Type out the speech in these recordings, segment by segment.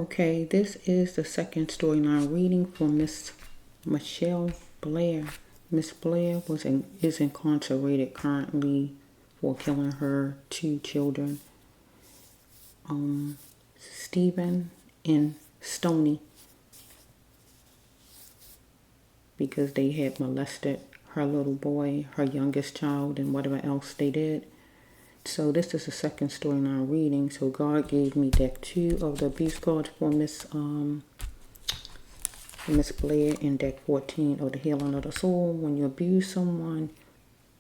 Okay, this is the second storyline reading for Miss Mitchelle Blair. Miss Blair is incarcerated currently for killing her 2 children, Stephen and Stoney, because they had molested her little boy, her youngest child, and whatever else they did. So this is the second storyline reading. So God gave me deck 2 of the abuse cards for Miss Blair, and deck 14 of the healing of the soul. When you abuse someone,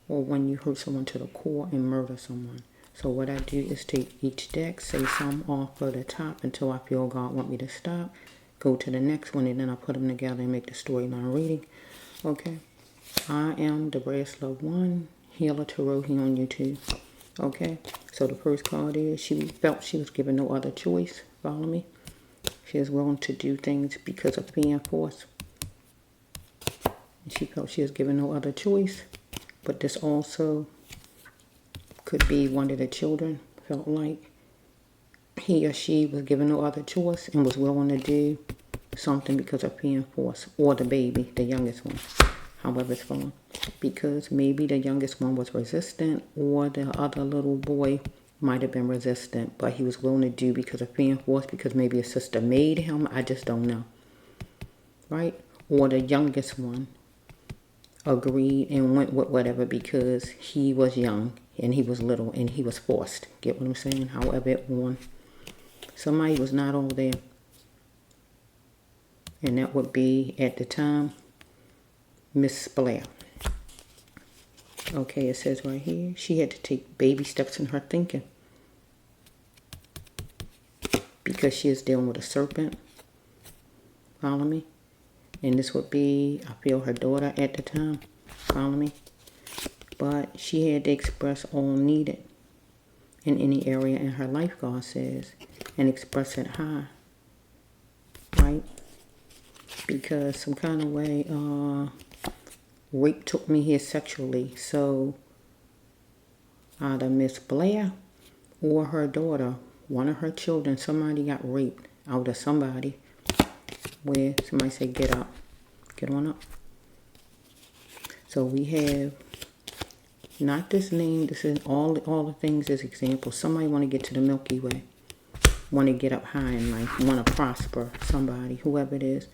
or when you hurt someone to the core and murder someone. So what I do is take each deck, say some off of the top until I feel God want me to stop, go to the next one, and then I put them together and make the storyline reading. Okay. I am the Brass Love 1, Healer Tarot here on YouTube. Okay, so the first card is she felt she was given no other choice. Follow me? She is willing to do things because of being forced. She felt she was given no other choice. But this also could be one of the children felt like he or she was given no other choice and was willing to do something because of being forced. Or the baby, the youngest one. However it's fallen, because maybe the youngest one was resistant, or the other little boy might have been resistant, but he was willing to do because of being forced, because maybe his sister made him. I just don't know, right? Or the youngest one agreed and went with whatever because he was young and he was little and he was forced. Get what I'm saying? However it won. Somebody was not over there, and that would be at the time Miss Blair. Okay, it says right here, she had to take baby steps in her thinking because she is dealing with a serpent. Follow me? And this would be, I feel, her daughter at the time. Follow me? But she had to express all needed in any area in her life, God says, and express it high. Right? Because some kind of way, rape took me here sexually. So either Miss Blair or her daughter, one of her children, somebody got raped out of somebody, where somebody said, get up, get on up. So we have not this name, this is all the things as examples. Somebody want to get to the Milky Way, want to get up high in life, want to prosper, somebody, whoever it is.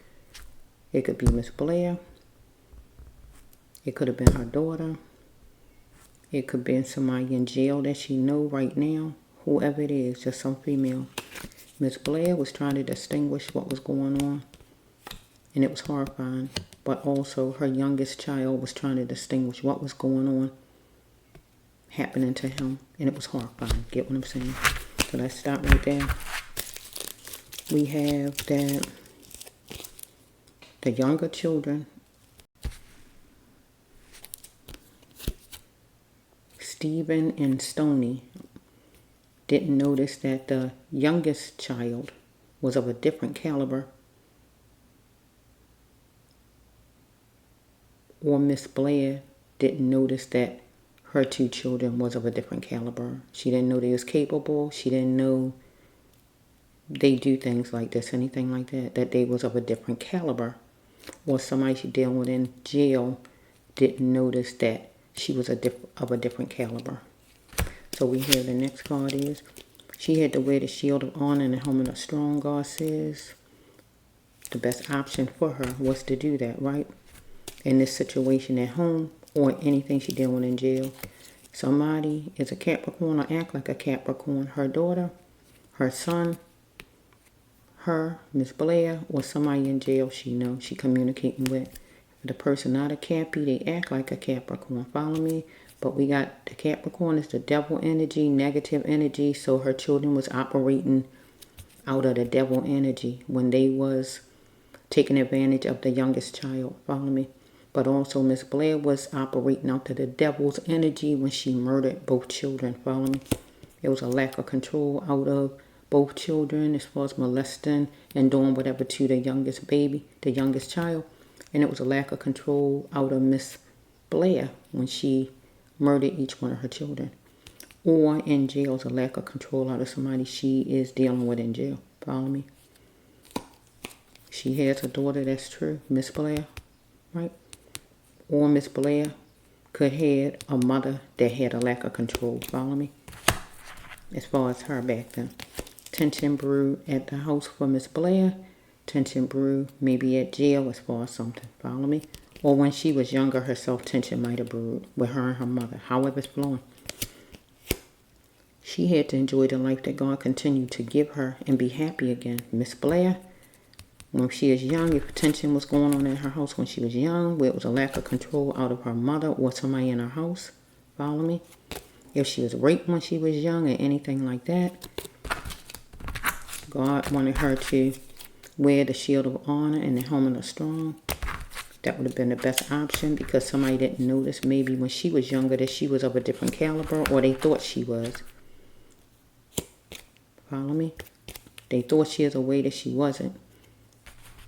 It could be Miss Blair. It could have been her daughter. It could be somebody in jail that she know right now. Whoever it is, just some female. Miss Blair was trying to distinguish what was going on, and it was horrifying. But also her youngest child was trying to distinguish what was going on happening to him, and it was horrifying. Get what I'm saying? So let's stop right there. We have that the younger children, Stephen and Stoney, didn't notice that the youngest child was of a different caliber. Or Miss Blair didn't notice that her 2 children was of a different caliber. She didn't know they was capable. She didn't know they do things like this, anything like that, that they was of a different caliber. Or somebody she dealing with in jail didn't notice that she was of a different caliber. So we have the next card is, she had to wear the shield of honor and the helmet of strong. God says the best option for her was to do that, right? In this situation at home or anything she dealing with in jail. Somebody is a Capricorn or act like a Capricorn. Her daughter, her son, her, Miss Blair, or somebody in jail she knows she communicating with. The person not a Cappy, they act like a Capricorn. Follow me? But we got the Capricorn is the devil energy, negative energy. So her children was operating out of the devil energy when they was taking advantage of the youngest child. Follow me? But also Miss Blair was operating out of the devil's energy when she murdered both children. Follow me? It was a lack of control out of both children as far as molesting and doing whatever to the youngest baby, the youngest child. And it was a lack of control out of Miss Blair when she murdered each one of her children. Or in jail is a lack of control out of somebody she is dealing with in jail. Follow me? She has a daughter, that's true, Miss Blair, right? Or Miss Blair could have a mother that had a lack of control, follow me? As far as her back then. Tension brewed at the house for Miss Blair. Tension brewed maybe at jail as far as something, follow me? Or when she was younger herself, tension might have brewed with her and her mother, however it's flowing. She had to enjoy the life that God continued to give her and be happy again. Miss Blair, when she was young, if tension was going on in her house when she was young, where it was a lack of control out of her mother or somebody in her house, follow me? If she was raped when she was young or anything like that, God wanted her to wear the shield of honor and the helmet of strong. That would have been the best option because somebody didn't notice maybe when she was younger that she was of a different caliber, or they thought she was. Follow me? They thought she was a way that she wasn't.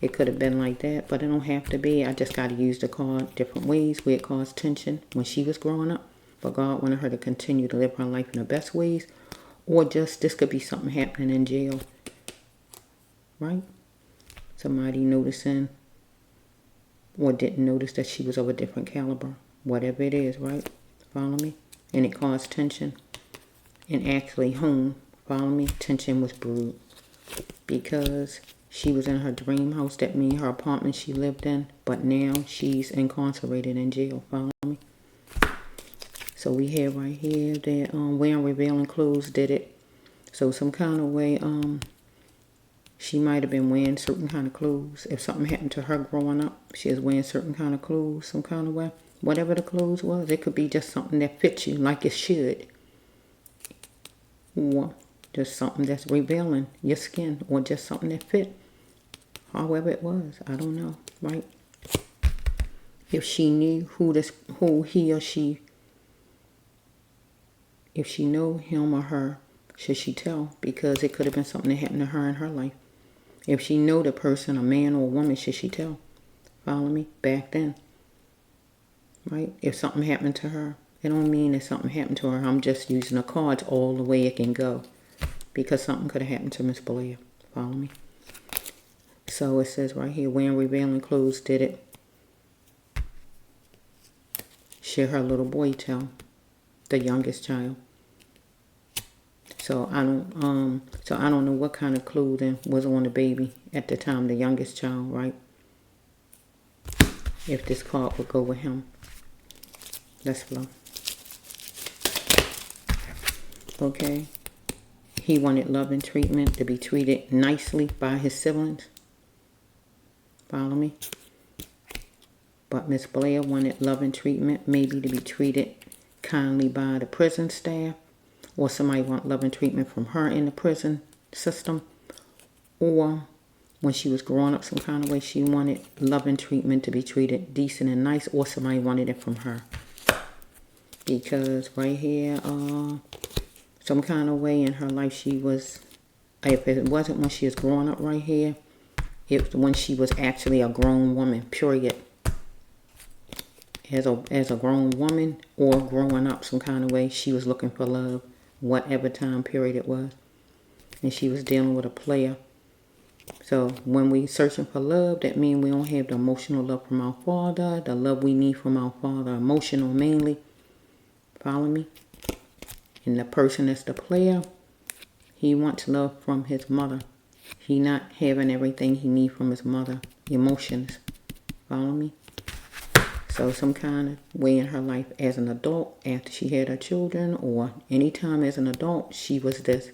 It could have been like that, but it don't have to be. I just got to use the card different ways where it caused tension when she was growing up. But God wanted her to continue to live her life in the best ways. Or just, this could be something happening in jail. Right? Somebody noticing or didn't notice that she was of a different caliber. Whatever it is, right? Follow me? And it caused tension. And actually home, follow me? Tension was brewed. Because she was in her dream house, that means her apartment she lived in. But now she's incarcerated in jail, follow me? So we have right here that wearing revealing clothes did it. So some kind of way, she might have been wearing certain kind of clothes. If something happened to her growing up, she was wearing certain kind of clothes, some kind of way. Whatever the clothes was, it could be just something that fits you like it should. Or just something that's revealing your skin, or just something that fit. However it was, I don't know, right? If she knew who he or she, if she know him or her, should she tell? Because it could have been something that happened to her in her life. If she know the person, a man or a woman, should she tell? Follow me? Back then. Right? If something happened to her. It don't mean that something happened to her. I'm just using the cards all the way it can go. Because something could have happened to Miss Blair. Follow me? So it says right here, wearing revealing clothes did it. Should her little boy tell? The youngest child. So I don't know what kind of clothing was on the baby at the time, the youngest child, right? If this card would go with him. Let's flow. Okay. He wanted love and treatment, to be treated nicely by his siblings. Follow me? But Miss Blair wanted love and treatment, maybe to be treated kindly by the prison staff. Or somebody want love and treatment from her in the prison system. Or when she was growing up some kind of way, she wanted love and treatment to be treated decent and nice. Or somebody wanted it from her. Because right here, some kind of way in her life she was, if it wasn't when she was growing up right here, it was when she was actually a grown woman, period. As a grown woman or growing up some kind of way, she was looking for love. Whatever time period it was. And she was dealing with a player. So when we searching for love, that means we don't have the emotional love from our father. The love we need from our father, emotional mainly. Follow me? And the person that's the player, he wants love from his mother. He not having everything he need from his mother. Emotions. Follow me? So some kind of way in her life as an adult, after she had her children, or anytime as an adult, she was this.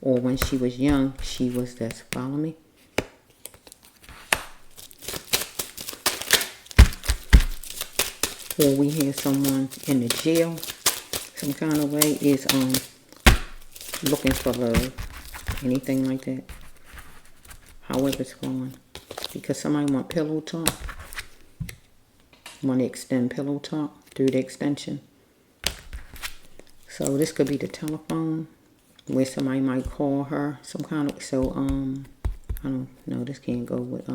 Or when she was young, she was this. Follow me? Or we had someone in the jail, some kind of way, is looking for love. Anything like that. However it's going. Because somebody want pillow talk. Want to extend pillow talk through the extension. So this could be the telephone where somebody might call her some kind of, so I don't know, this can't go with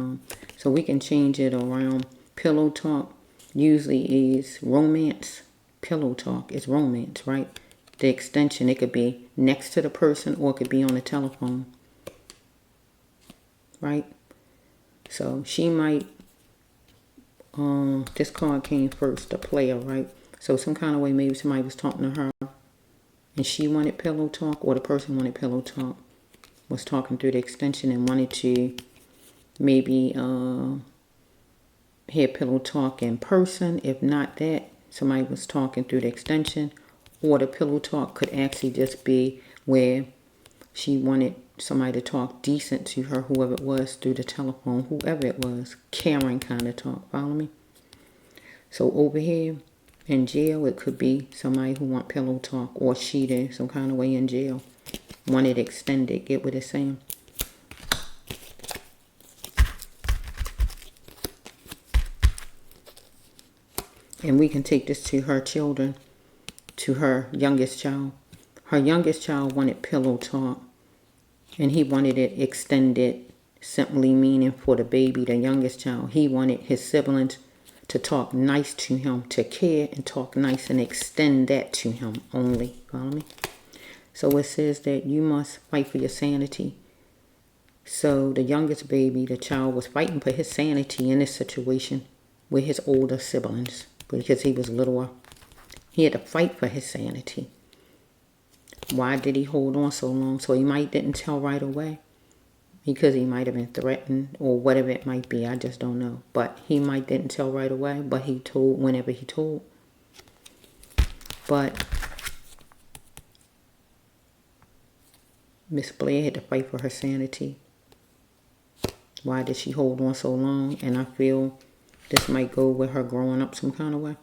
so we can change it around. Pillow talk usually is romance. Pillow talk is romance, right? The extension, it could be next to the person or it could be on the telephone. Right? So she might, this card came first, the player, right? So some kind of way maybe somebody was talking to her and she wanted pillow talk, or the person wanted pillow talk, was talking through the extension and wanted to maybe hear pillow talk in person. If not that, somebody was talking through the extension, or the pillow talk could actually just be where she wanted somebody to talk decent to her, whoever it was, through the telephone, whoever it was, caring kind of talk, follow me? So over here in jail, it could be somebody who want pillow talk, or she did some kind of way in jail, wanted extended, get what it's saying? And we can take this to her children, to her youngest child. Her youngest child wanted pillow talk, and he wanted it extended, simply meaning for the baby, the youngest child. He wanted his siblings to talk nice to him, to care and talk nice and extend that to him only. Follow me? So it says that you must fight for your sanity. So the youngest baby, the child, was fighting for his sanity in this situation with his older siblings because he was littler. He had to fight for his sanity. Why did he hold on so long? So he might didn't tell right away because he might have been threatened or whatever it might be. I just don't know. But he might didn't tell right away, but he told whenever he told. But Miss Blair had to fight for her sanity. Why did she hold on so long? And I feel this might go with her growing up some kind of way,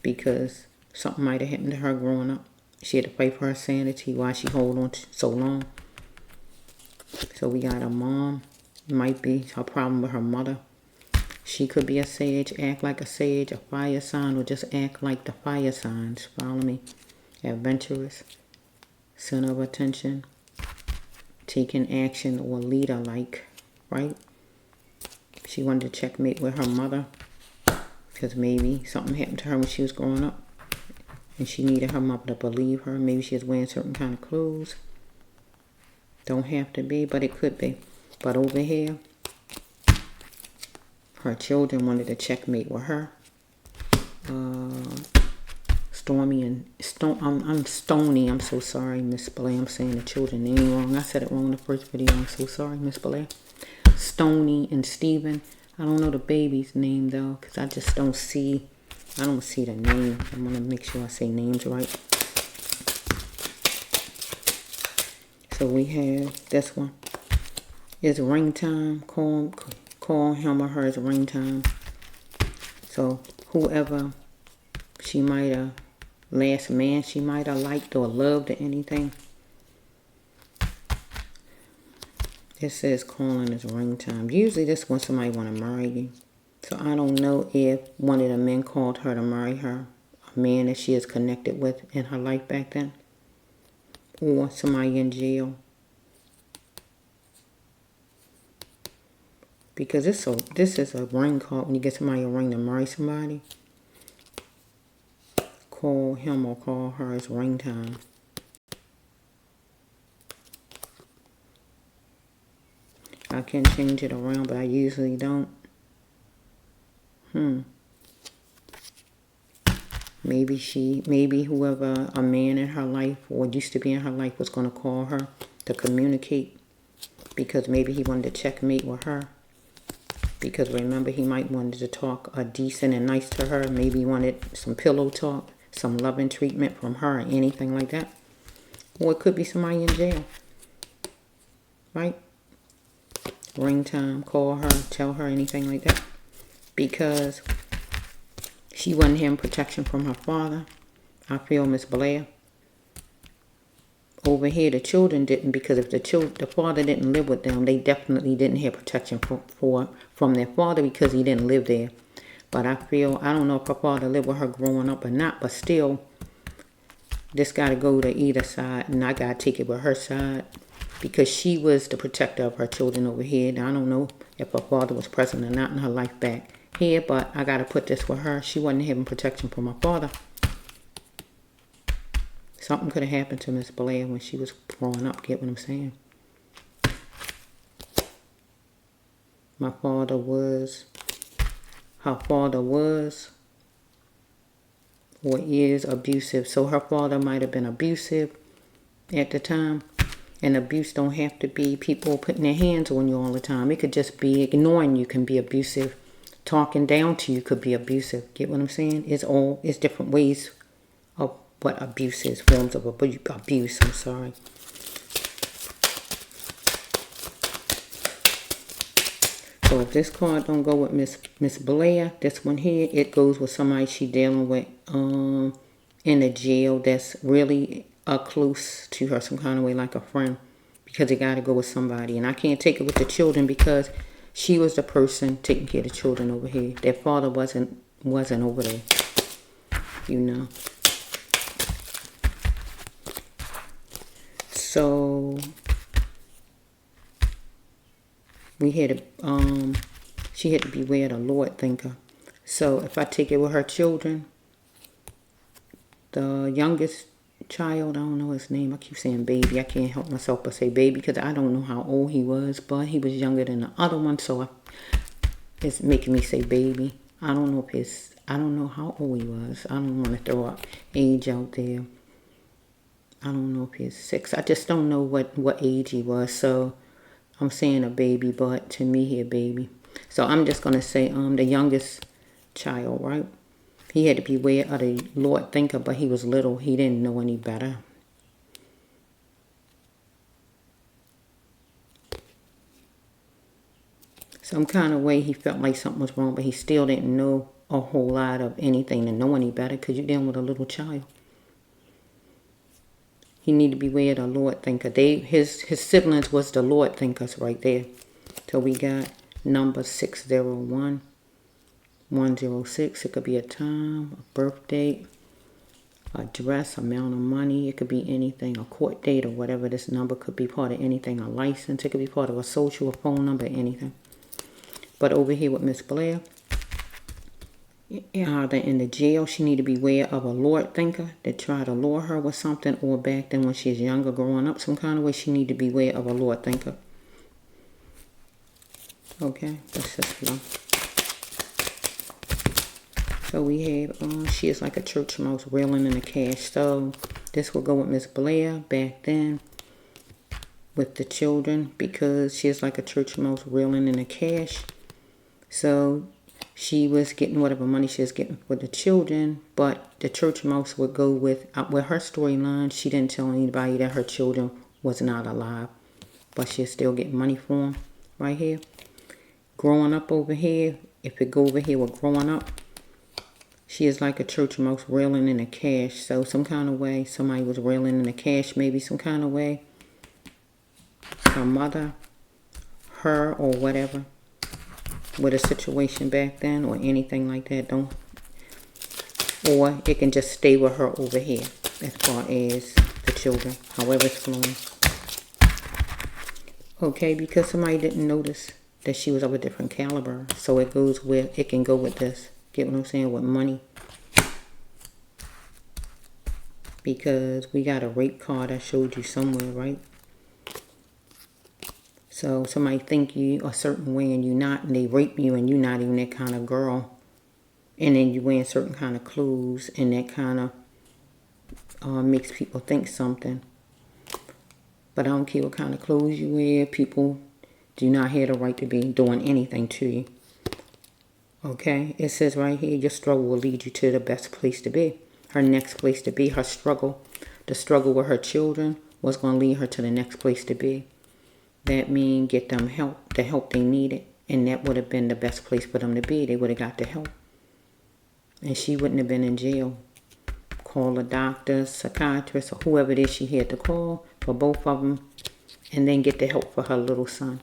because something might have happened to her growing up. She had to fight for her sanity. Why she hold on so long? So we got a mom. Might be her problem with her mother. She could be a sage, act like a sage, a fire sign, or just act like the fire signs. Follow me? Adventurous, center of attention, taking action, or leader-like, right? She wanted to checkmate with her mother because maybe something happened to her when she was growing up and she needed her mother to believe her. Maybe she was wearing certain kind of clothes. Don't have to be, but it could be. But over here, her children wanted to checkmate with her. Stormy and I'm Stony. I'm so sorry, Miss Blair. I'm saying the children name wrong. I said it wrong in the first video. I'm so sorry, Miss Blair. Stony and Steven. I don't know the baby's name though, because I just don't see. I don't see the name. I want to make sure I say names right. So we have this one. It's ring time. Call him or her. It's ring time. So whoever she might have, last man she might have liked or loved or anything. It says calling is ring time. Usually this when somebody want to marry you. So I don't know if one of the men called her to marry her, a man that she is connected with in her life back then, or somebody in jail. Because this is a ring card. When you get somebody a ring to marry somebody, call him or call her. It's ring time. I can change it around, but I usually don't. Maybe whoever, a man in her life or used to be in her life, was going to call her to communicate, because maybe he wanted to checkmate with her. Because remember, he might wanted to talk decent and nice to her. Maybe he wanted some pillow talk, some loving treatment from her, or anything like that. Or it could be somebody in jail, right? Ring time, call her, tell her anything like that. Because she wasn't having protection from her father. I feel Miss Blair. Over here, the children didn't, because if the father didn't live with them, they definitely didn't have protection from their father because he didn't live there. But I feel, I don't know if her father lived with her growing up or not, but still, this got to go to either side, and I got to take it with her side, because she was the protector of her children over here. Now, I don't know if her father was present or not in her life back here, but I got to put this with her. She wasn't having protection from her father. Something could have happened to Miss Blair when she was growing up. Get what I'm saying? her father was or is abusive. So her father might have been abusive at the time. And abuse don't have to be people putting their hands on you all the time. It could just be ignoring you can be abusive. Talking down to you could be abusive. Get what I'm saying? It's different ways of what abuse is. Forms of abuse, I'm sorry. So if this card don't go with Miss Blair, this one here, it goes with somebody she dealing with in a jail that's really close to her, some kind of way, like a friend, because it got to go with somebody. And I can't take it with the children because she was the person taking care of the children over here. Their father wasn't over there, you know. So we had she had to beware the Lord thinker. So if I take it with her children, the youngest child, I don't know his name. I keep saying baby. I can't help myself but say baby because I don't know how old he was, but he was younger than the other one, so it's making me say baby. I don't know how old he was. I don't want to throw up age out there. I don't know if he's 6. I just don't know what age he was, so I'm saying a baby, but to me he a baby. So I'm just going to say the youngest child, right? He had to beware of the Lord thinker, but he was little. He didn't know any better. Some kind of way he felt like something was wrong, but he still didn't know a whole lot of anything to know any better because you're dealing with a little child. He needed to beware of the Lord thinker. His siblings was the Lord thinkers right there. So we got number 601. 106, it could be a time, a birth date, address, amount of money. It could be anything, a court date or whatever. This number could be part of anything, a license. It could be part of a social, a phone number, anything. But over here with Miss Blair, either in the jail, she need to be aware of a Lord thinker that try to lure her with something, or back then when she's younger, growing up some kind of way, she need to be aware of a Lord thinker. Okay, that's just flow. So we have, she is like a church mouse reeling in the cash. So this will go with Miss Blair back then with the children, because she is like a church mouse reeling in the cash. So she was getting whatever money she was getting for the children, but the church mouse would go with her storyline. She didn't tell anybody that her children was not alive, but she's still getting money for them right here. Growing up over here, if it go over here with growing up, she is like a church mouse reeling in the cash. So some kind of way, somebody was reeling in the cash, maybe some kind of way. Her mother, her, or whatever, with a situation back then or anything like that. Or it can just stay with her over here as far as the children, however it's flowing. Okay, because somebody didn't notice that she was of a different caliber. So it can go with this. Get what I'm saying? With money. Because we got a rape card I showed you somewhere, right? So somebody think you a certain way and you're not, and they rape you and you're not even that kind of girl. And then you wearing certain kind of clothes, and that kind of makes people think something. But I don't care what kind of clothes you wear. People do not have the right to be doing anything to you. Okay, it says right here, your struggle will lead you to the best place to be. Her next place to be, her struggle, the struggle with her children was going to lead her to the next place to be. That means get them help, the help they needed. And that would have been the best place for them to be. They would have got the help. And she wouldn't have been in jail. Call a doctor, psychiatrist, or whoever it is she had to call for both of them. And then get the help for her little son.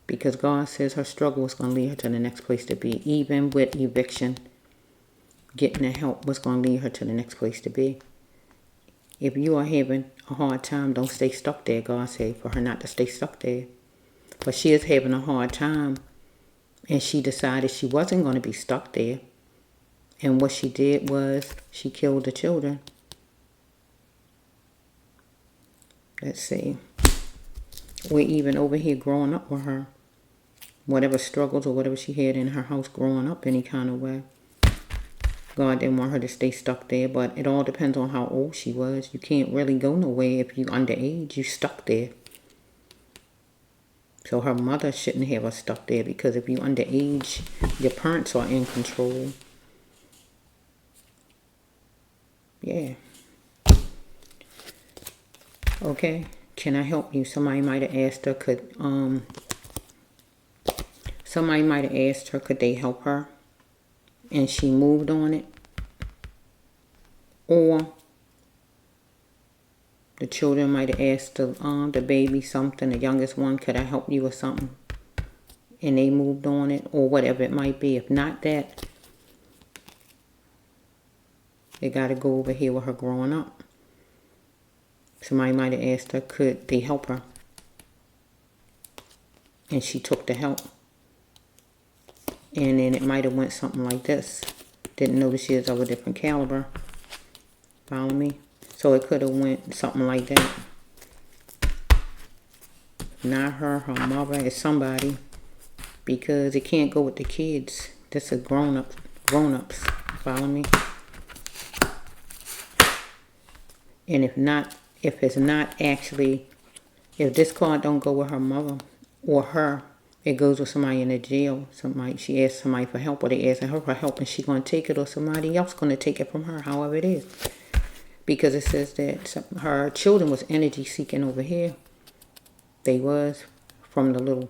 Because God says her struggle was going to lead her to the next place to be. Even with eviction, getting the help was going to lead her to the next place to be. If you are having a hard time, don't stay stuck there. God said for her not to stay stuck there. But she is having a hard time. And she decided she wasn't going to be stuck there. And what she did was she killed the children. Let's see. or even over here growing up with her. Whatever struggles or whatever she had in her house growing up any kind of way. God didn't want her to stay stuck there, but it all depends on how old she was. You can't really go nowhere if you're underage. You're stuck there. So her mother shouldn't have her stuck there, because if you're underage, your parents are in control. Yeah. Okay. Can I help you? Somebody might have asked her, somebody might have asked her, could they help her? And she moved on it. Or the children might have asked the baby something, the youngest one, could I help you with something? And they moved on it, or whatever it might be. If not that, they got to go over here with her growing up. Somebody might have asked her, could they help her? And she took the help. And then it might have went something like this. Didn't notice she is of a different caliber. Follow me? So it could have went something like that. Not her, her mother, it's somebody. Because it can't go with the kids. This is grown-ups. Follow me? And if it's not actually, if this card don't go with her mother or her, it goes with somebody in the jail. Somebody, she asked somebody for help, or they asking her for help, and she's going to take it, or somebody else going to take it from her, however it is. Because it says that her children was energy seeking over here. They was from the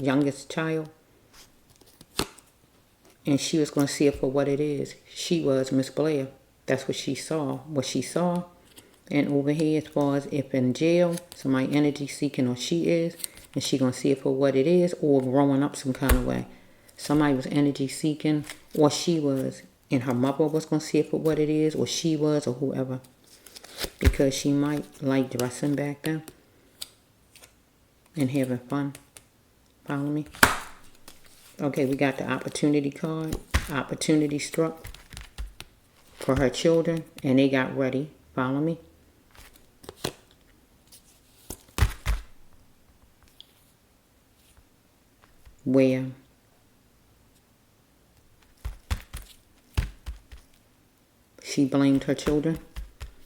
youngest child. And she was going to see it for what it is. She was Miss Blair. That's what she saw. What she saw. And over here, as far as if in jail, somebody energy seeking, or she is, and she going to see it for what it is, or growing up some kind of way. Somebody was energy seeking, or she was, and her mother was going to see it for what it is, or she was, or whoever. Because she might like dressing back then and having fun. Follow me? Okay, we got the opportunity card. Opportunity struck for her children, and they got ready. Follow me? Where she blamed her children,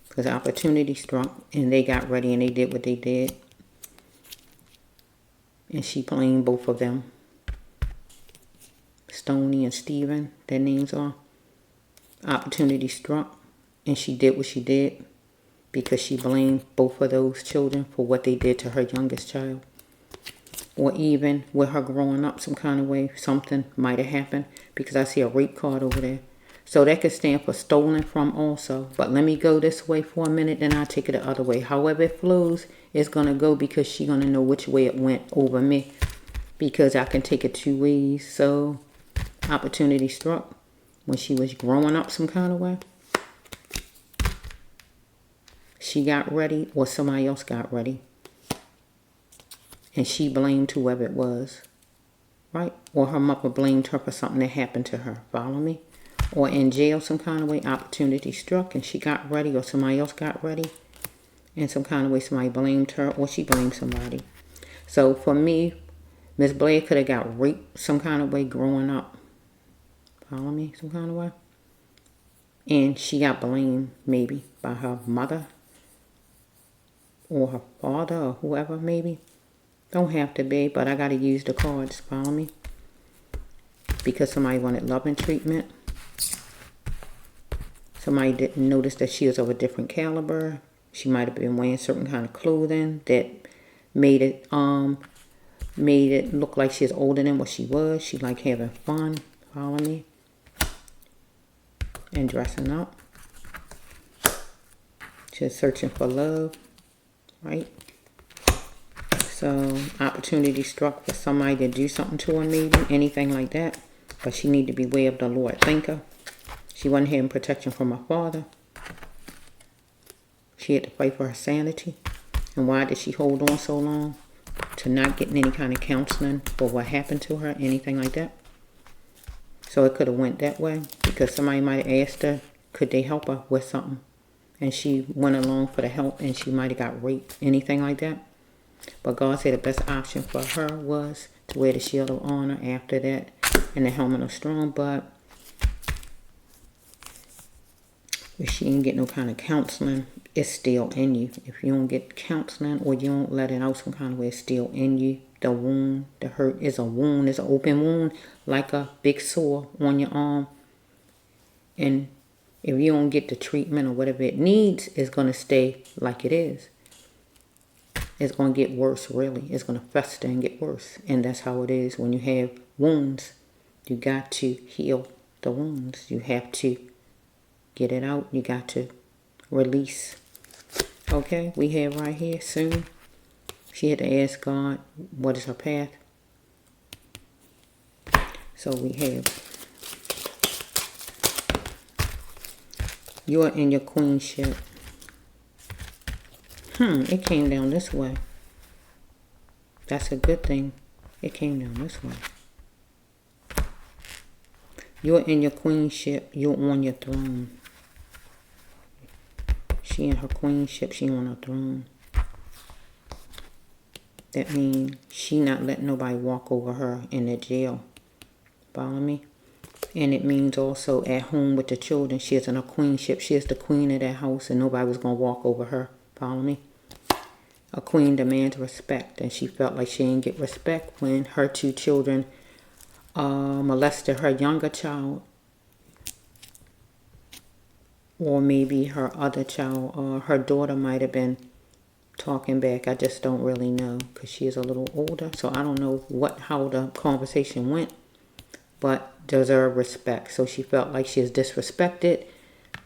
because opportunity struck and they got ready and they did what they did, and she blamed both of them, Stoney and Steven, their names are. Opportunity struck and she did what she did because she blamed both of those children for what they did to her youngest child. Or even with her growing up some kind of way, something might have happened, because I see a rape card over there. So that could stand for stolen from also. But let me go this way for a minute, then I'll take it the other way. However it flows, it's going to go, because she's going to know which way it went over me. Because I can take it two ways. So opportunity struck when she was growing up some kind of way. She got ready, or somebody else got ready. And she blamed whoever it was, right? Or her mother blamed her for something that happened to her. Follow me? Or in jail some kind of way, opportunity struck and she got ready, or somebody else got ready. In some kind of way, somebody blamed her, or she blamed somebody. So for me, Miss Blair could have got raped some kind of way growing up. Follow me? Some kind of way. And she got blamed maybe by her mother or her father or whoever maybe. Don't have to be, but I got to use the cards. Follow me? Because somebody wanted loving treatment. Somebody didn't notice that she was of a different caliber. She might have been wearing certain kind of clothing that made it look like she was older than what she was. She liked having fun. Follow me? And dressing up. She was searching for love. Right? So, opportunity struck for somebody to do something to her, maybe. Anything like that. But she need to beware of the Lord thinker. She wasn't having protection from her father. She had to fight for her sanity. And why did she hold on so long? To not getting any kind of counseling for what happened to her, anything like that. So it could have went that way. Because somebody might have asked her, could they help her with something? And she went along for the help and she might have got raped. Anything like that. But God said the best option for her was to wear the shield of honor after that and the helmet of strong. But if she didn't get no kind of counseling, it's still in you. If you don't get counseling or you don't let it out some kind of way, it's still in you. The wound, the hurt is a wound. It's an open wound, like a big sore on your arm. And if you don't get the treatment or whatever it needs, it's going to stay like it is. It's going to get worse, really. It's going to fester and get worse. And that's how it is when you have wounds. You got to heal the wounds. You have to get it out. You got to release. Okay, we have right here soon. She had to ask God, what is her path? So we have, you're in your queenship. It came down this way. That's a good thing. It came down this way. You're in your queenship. You're on your throne. She in her queenship. She on her throne. That means she not letting nobody walk over her in the jail. Follow me? And it means also at home with the children. She is in her queenship. She is the queen of that house and nobody was going to walk over her. Follow me? A queen demands respect, and she felt like she didn't get respect when her two children molested her younger child, or maybe her other child, or her daughter might have been talking back. I just don't really know because she is a little older, so I don't know how the conversation went, but deserve respect. So she felt like she is disrespected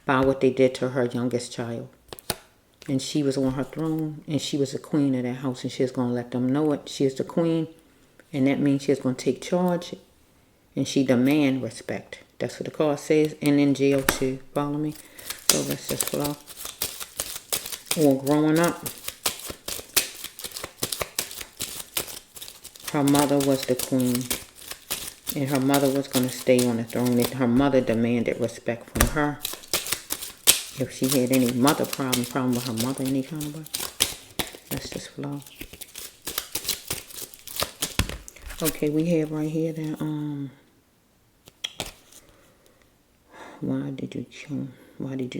by what they did to her youngest child. And she was on her throne, and she was the queen of that house, and she was going to let them know it. She is the queen, and that means she is going to take charge, and she demand respect. That's what the card says, and in jail too. Follow me? So let's just flow. Or growing up, her mother was the queen, and her mother was going to stay on the throne, and her mother demanded respect from her. If she had any mother problem with her mother, any kind of way. Let's just flow. Okay, we have right here that, why did you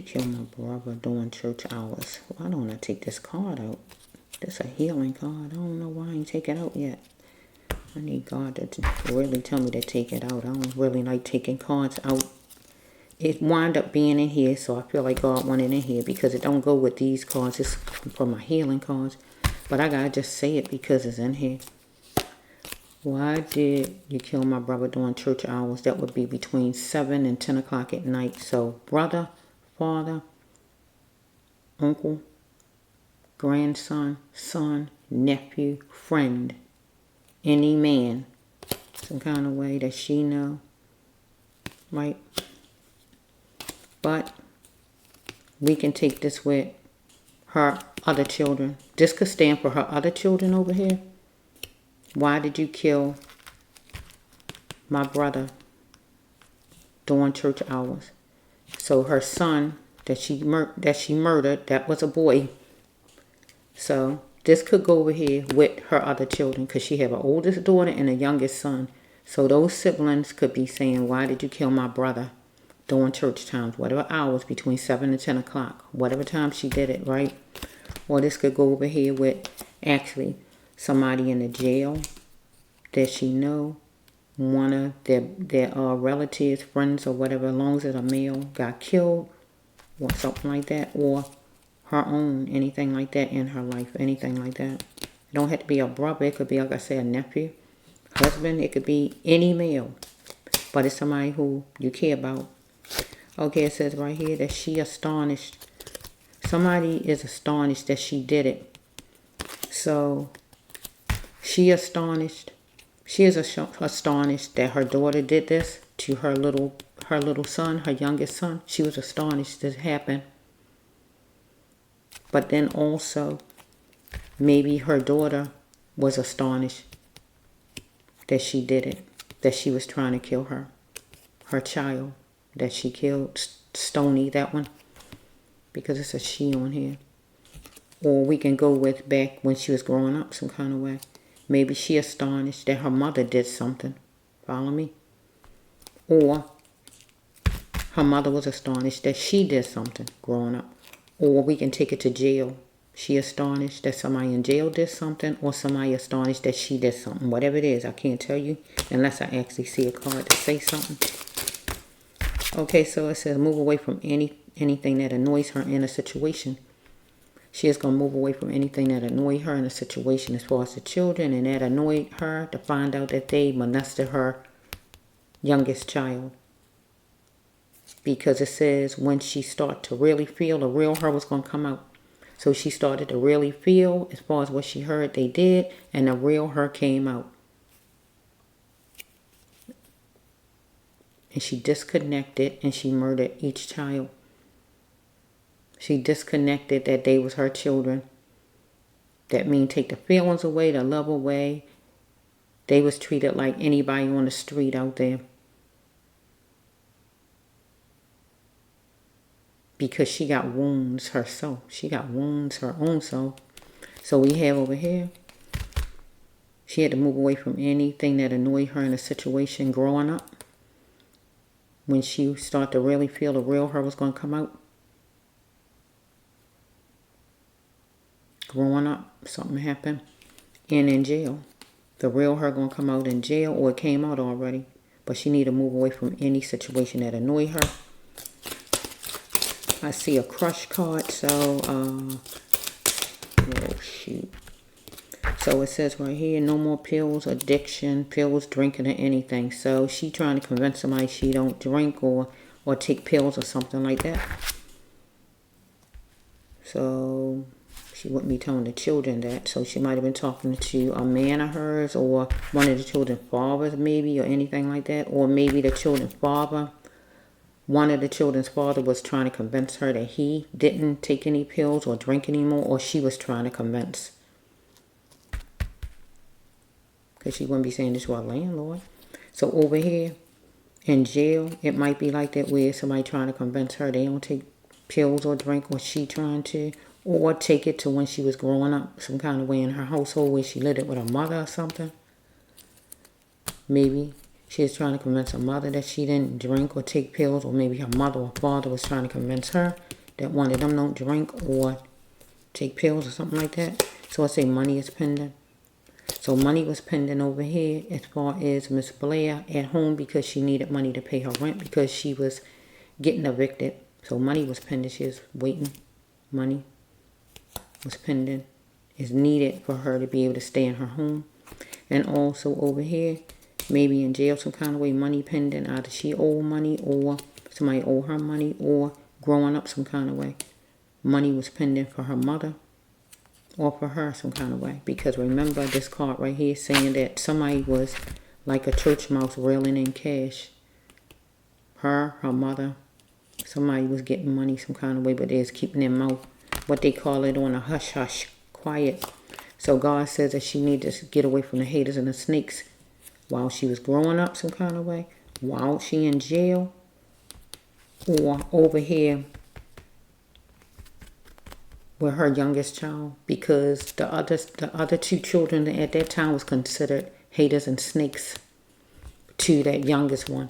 kill my brother during church hours? Why don't I take this card out? This a healing card. I don't know why I ain't take it out yet. I need God to really tell me to take it out. I don't really like taking cards out. It wound up being in here, so I feel like God wanted it in here because it don't go with these cards. It's for my healing cards. But I gotta just say it because it's in here. Why did you kill my brother during church hours? That would be between 7 and 10 o'clock at night. So brother, father, uncle, grandson, son, nephew, friend, any man, some kind of way that she know, right? But we can take this with her other children. This could stand for her other children over here. Why did you kill my brother during church hours? So her son that she murdered, that was a boy. So this could go over here with her other children because she have an oldest daughter and a youngest son. So those siblings could be saying, why did you kill my brother during church times, whatever hours, between 7 and 10 o'clock, whatever time she did it, right? Or this could go over here with actually somebody in the jail that she know, one of their relatives, friends, or whatever, as long as it's a male, got killed, or something like that, or her own, anything like that in her life, anything like that. It don't have to be a brother. It could be, like I said, a nephew, husband. It could be any male, but it's somebody who you care about. Okay, it says right here that she astonished. Somebody is astonished that she did it. So she astonished. She is astonished that her daughter did this to her little son, her youngest son. She was astonished this happened. But then also, maybe her daughter was astonished that she did it, that she was trying to kill her child, that she killed, Stony, that one, because it's a she on here. Or we can go with back when she was growing up some kind of way. Maybe she astonished that her mother did something. Follow me? Or her mother was astonished that she did something growing up. Or we can take it to jail. She astonished that somebody in jail did something, or somebody astonished that she did something. Whatever it is, I can't tell you unless I actually see a card to say something. Okay, so it says move away from anything that annoys her in a situation. She is going to move away from anything that annoyed her in a situation as far as the children, and that annoyed her to find out that they molested her youngest child. Because it says when she started to really feel, the real her was going to come out. So she started to really feel as far as what she heard they did, and the real her came out. And she disconnected and she murdered each child. She disconnected that they was her children. That means take the feelings away, the love away. They was treated like anybody on the street out there. Because she got wounds herself. She got wounds her own self. So we have over here, she had to move away from anything that annoyed her in a situation growing up. When she started to really feel the real her was going to come out. Growing up, something happened. And in jail. The real her going to come out in jail, or it came out already. But she need to move away from any situation that annoyed her. I see a crush card, so, oh shoot. So it says right here, no more pills, addiction, pills, drinking, or anything. So she trying to convince somebody she don't drink or take pills or something like that. So she wouldn't be telling the children that. So she might have been talking to a man of hers, or one of the children's fathers maybe, or anything like that. Or maybe the children's father. One of the children's father was trying to convince her that he didn't take any pills or drink anymore, or she was trying to convince. Because she wouldn't be saying this to our landlord. So over here in jail, it might be like that where somebody trying to convince her they don't take pills or drink, or she trying to, or take it to when she was growing up some kind of way in her household where she lived it with her mother or something. Maybe she was trying to convince her mother that she didn't drink or take pills, or maybe her mother or father was trying to convince her that one of them don't drink or take pills or something like that. So I say money is pending. So money was pending over here as far as Miss Blair at home, because she needed money to pay her rent because she was getting evicted. So money was pending. She was waiting. Money was pending. Is needed for her to be able to stay in her home. And also over here, maybe in jail some kind of way, money pending. Either she owed money, or somebody owed her money, or growing up some kind of way. Money was pending for her mother, or for her some kind of way. Because remember this card right here saying that somebody was like a church mouse reeling in cash. Her mother, somebody was getting money some kind of way, but they was keeping their mouth, what they call it, on a hush-hush, quiet. So God says that she needed to get away from the haters and the snakes while she was growing up some kind of way, while she in jail, or over here with her youngest child, because the other two children at that time was considered haters and snakes to that youngest one.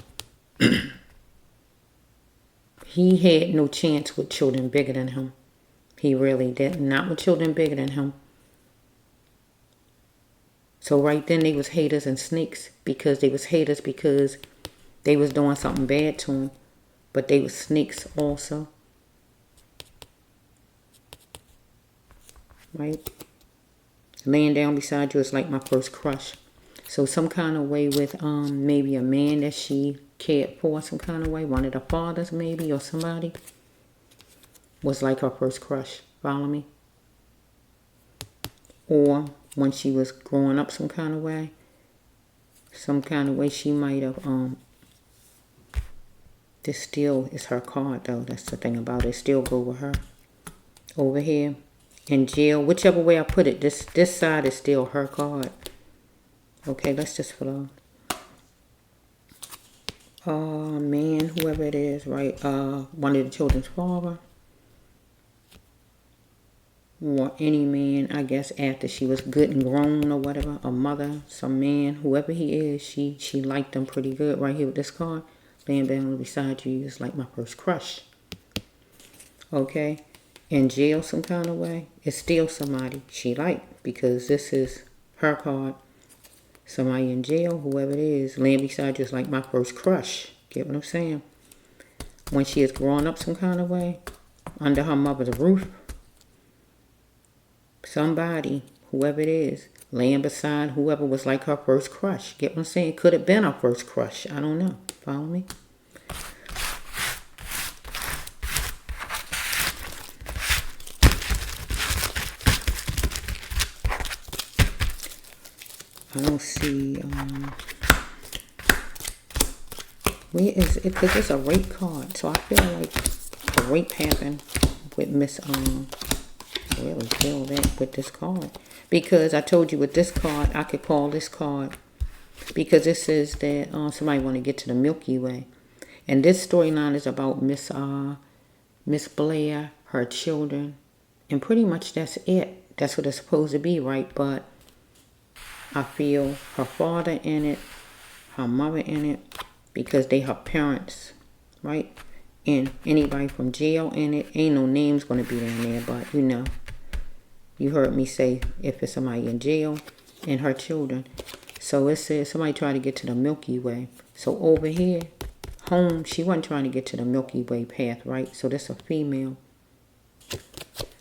He had no chance with children bigger than him. He really did. Not with children bigger than him. So right then they was haters and snakes, because they was haters because they was doing something bad to him. But they was snakes also. Right? Laying down beside you is like my first crush. So some kind of way with maybe a man that she cared for some kind of way. One of the fathers maybe, or somebody. Was like her first crush. Follow me? Or when she was growing up some kind of way. Some kind of way she might have, this still is her card though. That's the thing about it. Still go with her. Over here. In jail. Whichever way I put it. This side is still her card. Okay, let's just flow. Man, whoever it is, right? One of the children's father. or any man, I guess, after she was good and grown or whatever, a mother, some man, whoever he is, she liked him pretty good. Right here with this card, laying down beside you is like my first crush. Okay, in jail some kind of way, it's still somebody she liked, because this is her card. Somebody in jail, whoever it is, laying beside you is like my first crush. Get what I'm saying? When she is growing up some kind of way, under her mother's roof, somebody, whoever it is, laying beside whoever was like her first crush. Get what I'm saying? Could have been her first crush. I don't know. Follow me? I don't see, where is it? Because it's a rape card. So I feel like a rape happened with Miss, really feel that with this card. Because I told you with this card, I could call this card, because it says that somebody want to get to the Milky Way. And this storyline is about Miss Blair, her children, and pretty much that's it. That's what it's supposed to be, right? But I feel her father in it, her mother in it, because they her parents, right? And anybody from jail in it. Ain't no names going to be down there, but you know. You heard me say if it's somebody in jail and her children. So it says somebody trying to get to the Milky Way. So over here, home, she wasn't trying to get to the Milky Way path, right? So that's a female.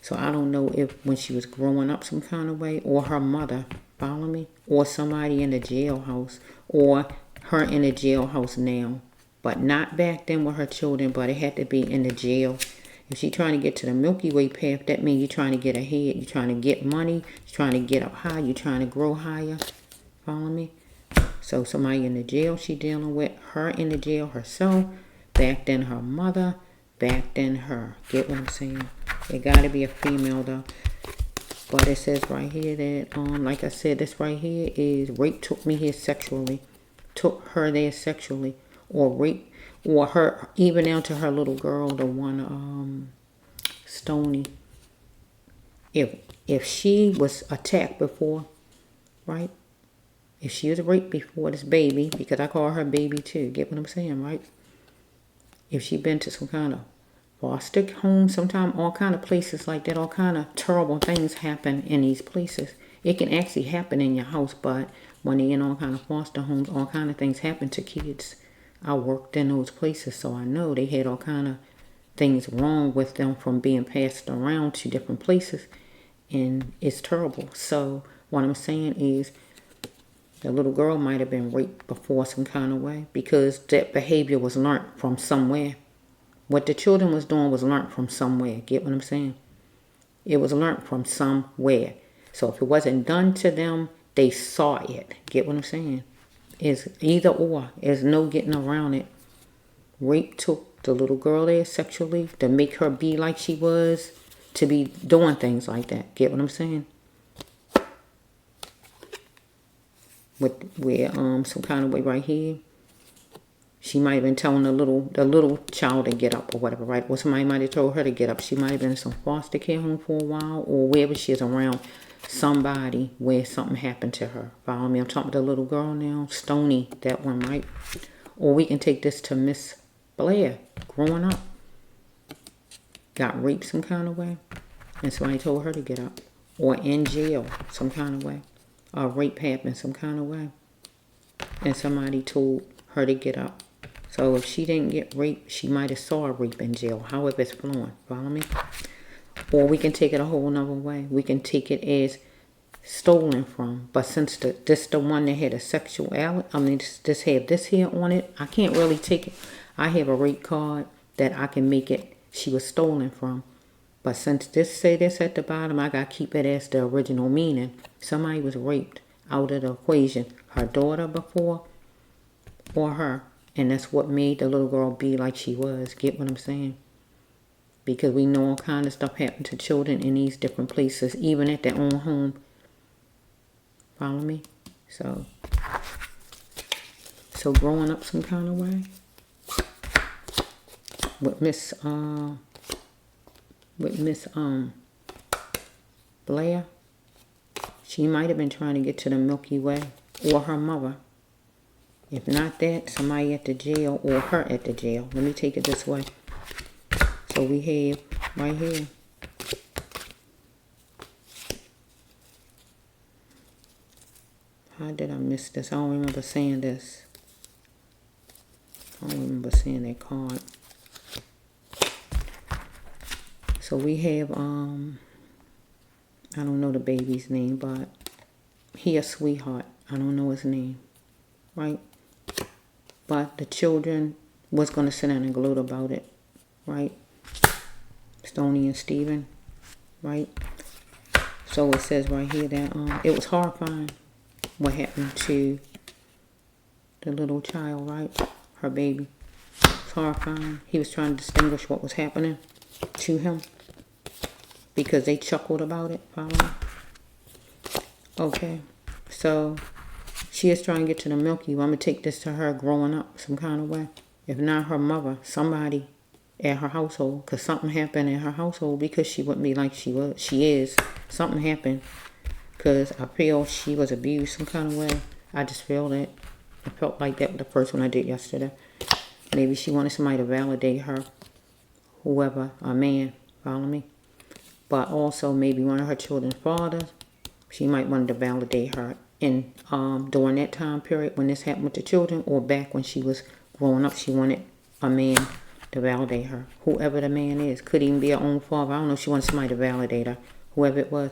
So I don't know if when she was growing up some kind of way, or her mother, follow me? Or somebody in the jailhouse, or her in the jailhouse now. But not back then with her children, but it had to be in the jail. If she's trying to get to the Milky Way path, that means you're trying to get ahead. You're trying to get money. You're trying to get up high. You're trying to grow higher. Follow me? So somebody in the jail she dealing with. Her in the jail herself. Back then her mother. Back then her. Get what I'm saying? It got to be a female though. But it says right here that, like I said, this right here is rape took me here sexually. Took her there sexually. Or rape. Or her, even down to her little girl, the one, Stony. If she was attacked before, right? If she was raped before, this baby, because I call her baby too. Get what I'm saying, right? If she been to some kind of foster home, sometime all kind of places like that, all kind of terrible things happen in these places. It can actually happen in your house, but when they're in all kind of foster homes, all kind of things happen to kids. I worked in those places, so I know they had all kind of things wrong with them from being passed around to different places, and it's terrible. So what I'm saying is the little girl might have been raped before some kind of way, because that behavior was learned from somewhere. What the children was doing was learned from somewhere. Get what I'm saying? It was learned from somewhere. So if it wasn't done to them, they saw it. Get what I'm saying? It's either or. There's no getting around it. Rape took the little girl there sexually to make her be like she was, to be doing things like that. Get what I'm saying? Where some kind of way right here, she might have been telling the little child to get up or whatever, right? Or somebody might have told her to get up. She might have been in some foster care home for a while, or wherever she is around somebody where something happened to her. Follow me? I'm talking to the little girl now, Stony, that one, right? Or we can take this to Miss Blair, growing up. Got raped some kind of way, and somebody told her to get up. Or in jail some kind of way. A rape happened some kind of way, and somebody told her to get up. So if she didn't get raped, she might have saw a rape in jail, however it's flowing. Follow me? Or we can take it a whole nother way. We can take it as stolen from. But since this the one that had a sexuality, I mean, this have this here on it, I can't really take it. I have a rape card that I can make it she was stolen from. But since this say this at the bottom, I got to keep it as the original meaning. Somebody was raped out of the equation. Her daughter before, or her. And that's what made the little girl be like she was. Get what I'm saying? Because we know all kind of stuff happened to children in these different places, even at their own home. Follow me? So growing up some kind of way. With Miss Blair. She might have been trying to get to the Milky Way, or her mother. If not that, somebody at the jail, or her at the jail. Let me take it this way. So we have right here. How did I miss this? I don't remember saying this. I don't remember seeing that card. So we have, I don't know the baby's name, but he a sweetheart. I don't know his name, right? But the children was going to sit down and gloat about it, right? Stoney and Steven, right? So it says right here that it was horrifying what happened to the little child, right? Her baby. It's horrifying. He was trying to distinguish what was happening to him because they chuckled about it. Follow me? Okay. So she is trying to get to the Milky Way. I'm going to take this to her growing up some kind of way. If not her mother, somebody at her household. Because something happened in her household because she wouldn't be like she is. Something happened. Because I feel she was abused some kind of way. I just feel that. I felt like that with the first one I did yesterday. Maybe she wanted somebody to validate her. Whoever, a man. Follow me? But also maybe one of her children's fathers. She might want to validate her in during that time period when this happened with the children, or back when she was growing up. She wanted a man to validate her. Whoever the man is. Could even be her own father. I don't know if she wanted somebody to validate her. Whoever it was.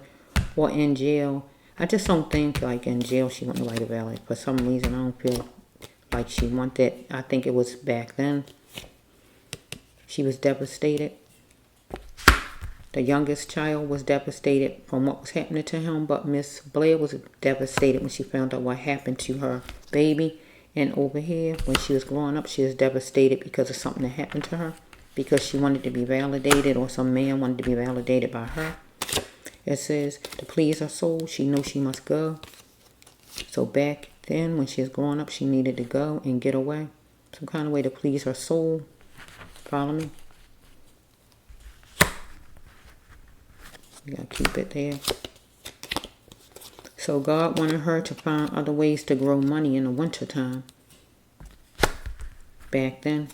Or in jail. I just don't think like in jail she wanted nobody to validate. For some reason I don't feel like she wanted. I think it was back then. She was devastated. The youngest child was devastated from what was happening to him, but Miss Blair was devastated when she found out what happened to her baby. And over here, when she was growing up, she was devastated because of something that happened to her. Because she wanted to be validated, or some man wanted to be validated by her. It says, to please her soul, she knew she must go. So back then, when she was growing up, she needed to go and get away. Some kind of way to please her soul. Follow me? You gotta keep it there. So God wanted her to find other ways to grow money in the winter time. Back then.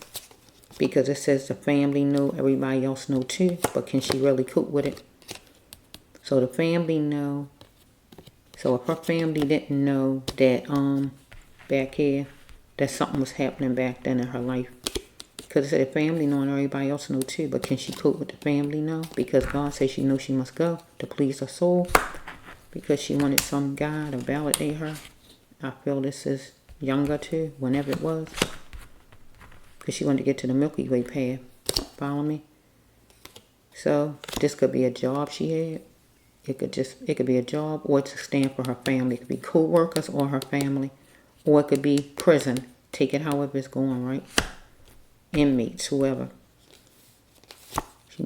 Because it says the family knew, everybody else knew too. But can she really cope with it? So the family know. So if her family didn't know that back here, that something was happening back then in her life. Because it said the family know and everybody else knew too. But can she cope with the family know? Because God says she knew she must go to please her soul. Because she wanted some guy to validate her. I feel this is younger too, whenever it was. Because she wanted to get to the Milky Way path. Follow me? So this could be a job she had. It could be a job, or to stand for her family. It could be co-workers or her family. Or it could be prison. Take it however it's going, right? Inmates, whoever. She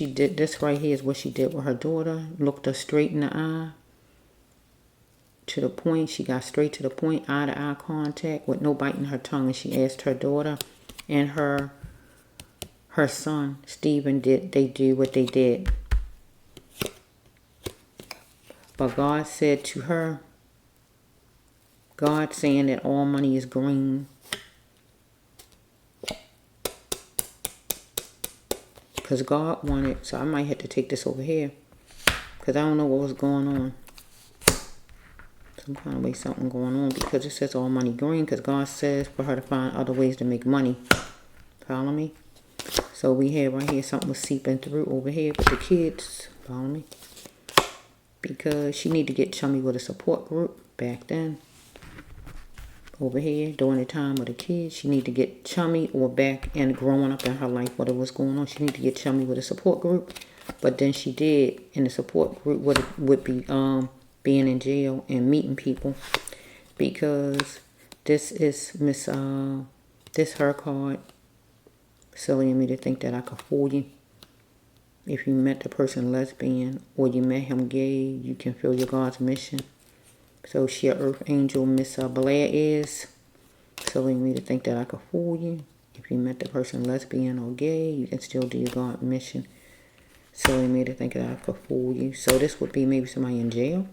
did this right here is what she did with her daughter. Looked her straight in the eye. To the point. She got straight to the point. Eye-to-eye contact with no biting her tongue. And she asked her daughter and her son, Stephen, did they do what they did. But God said to her, God saying that all money is green. Because God wanted, so I might have to take this over here. Because I don't know what was going on. Some kind of way something going on. Because it says all money green. Because God says for her to find other ways to make money. Follow me? So we have right here something was seeping through over here with the kids. Follow me? Because she need to get chummy with a support group back then. Over here, during the time of the kids, she need to get chummy, or back and growing up in her life, what was going on. She need to get chummy with a support group. But then she did, in the support group would be being in jail and meeting people. Because this is this her card. Silly of me to think that I could fool you. If you met the person lesbian or you met him gay, you can feel your God's mission. So she an earth angel, Miss Blair is. Silly of me to think that I could fool you. If you met the person lesbian or gay, you can still do your God's mission. So they made her think that I could fool you. So this would be maybe somebody in jail.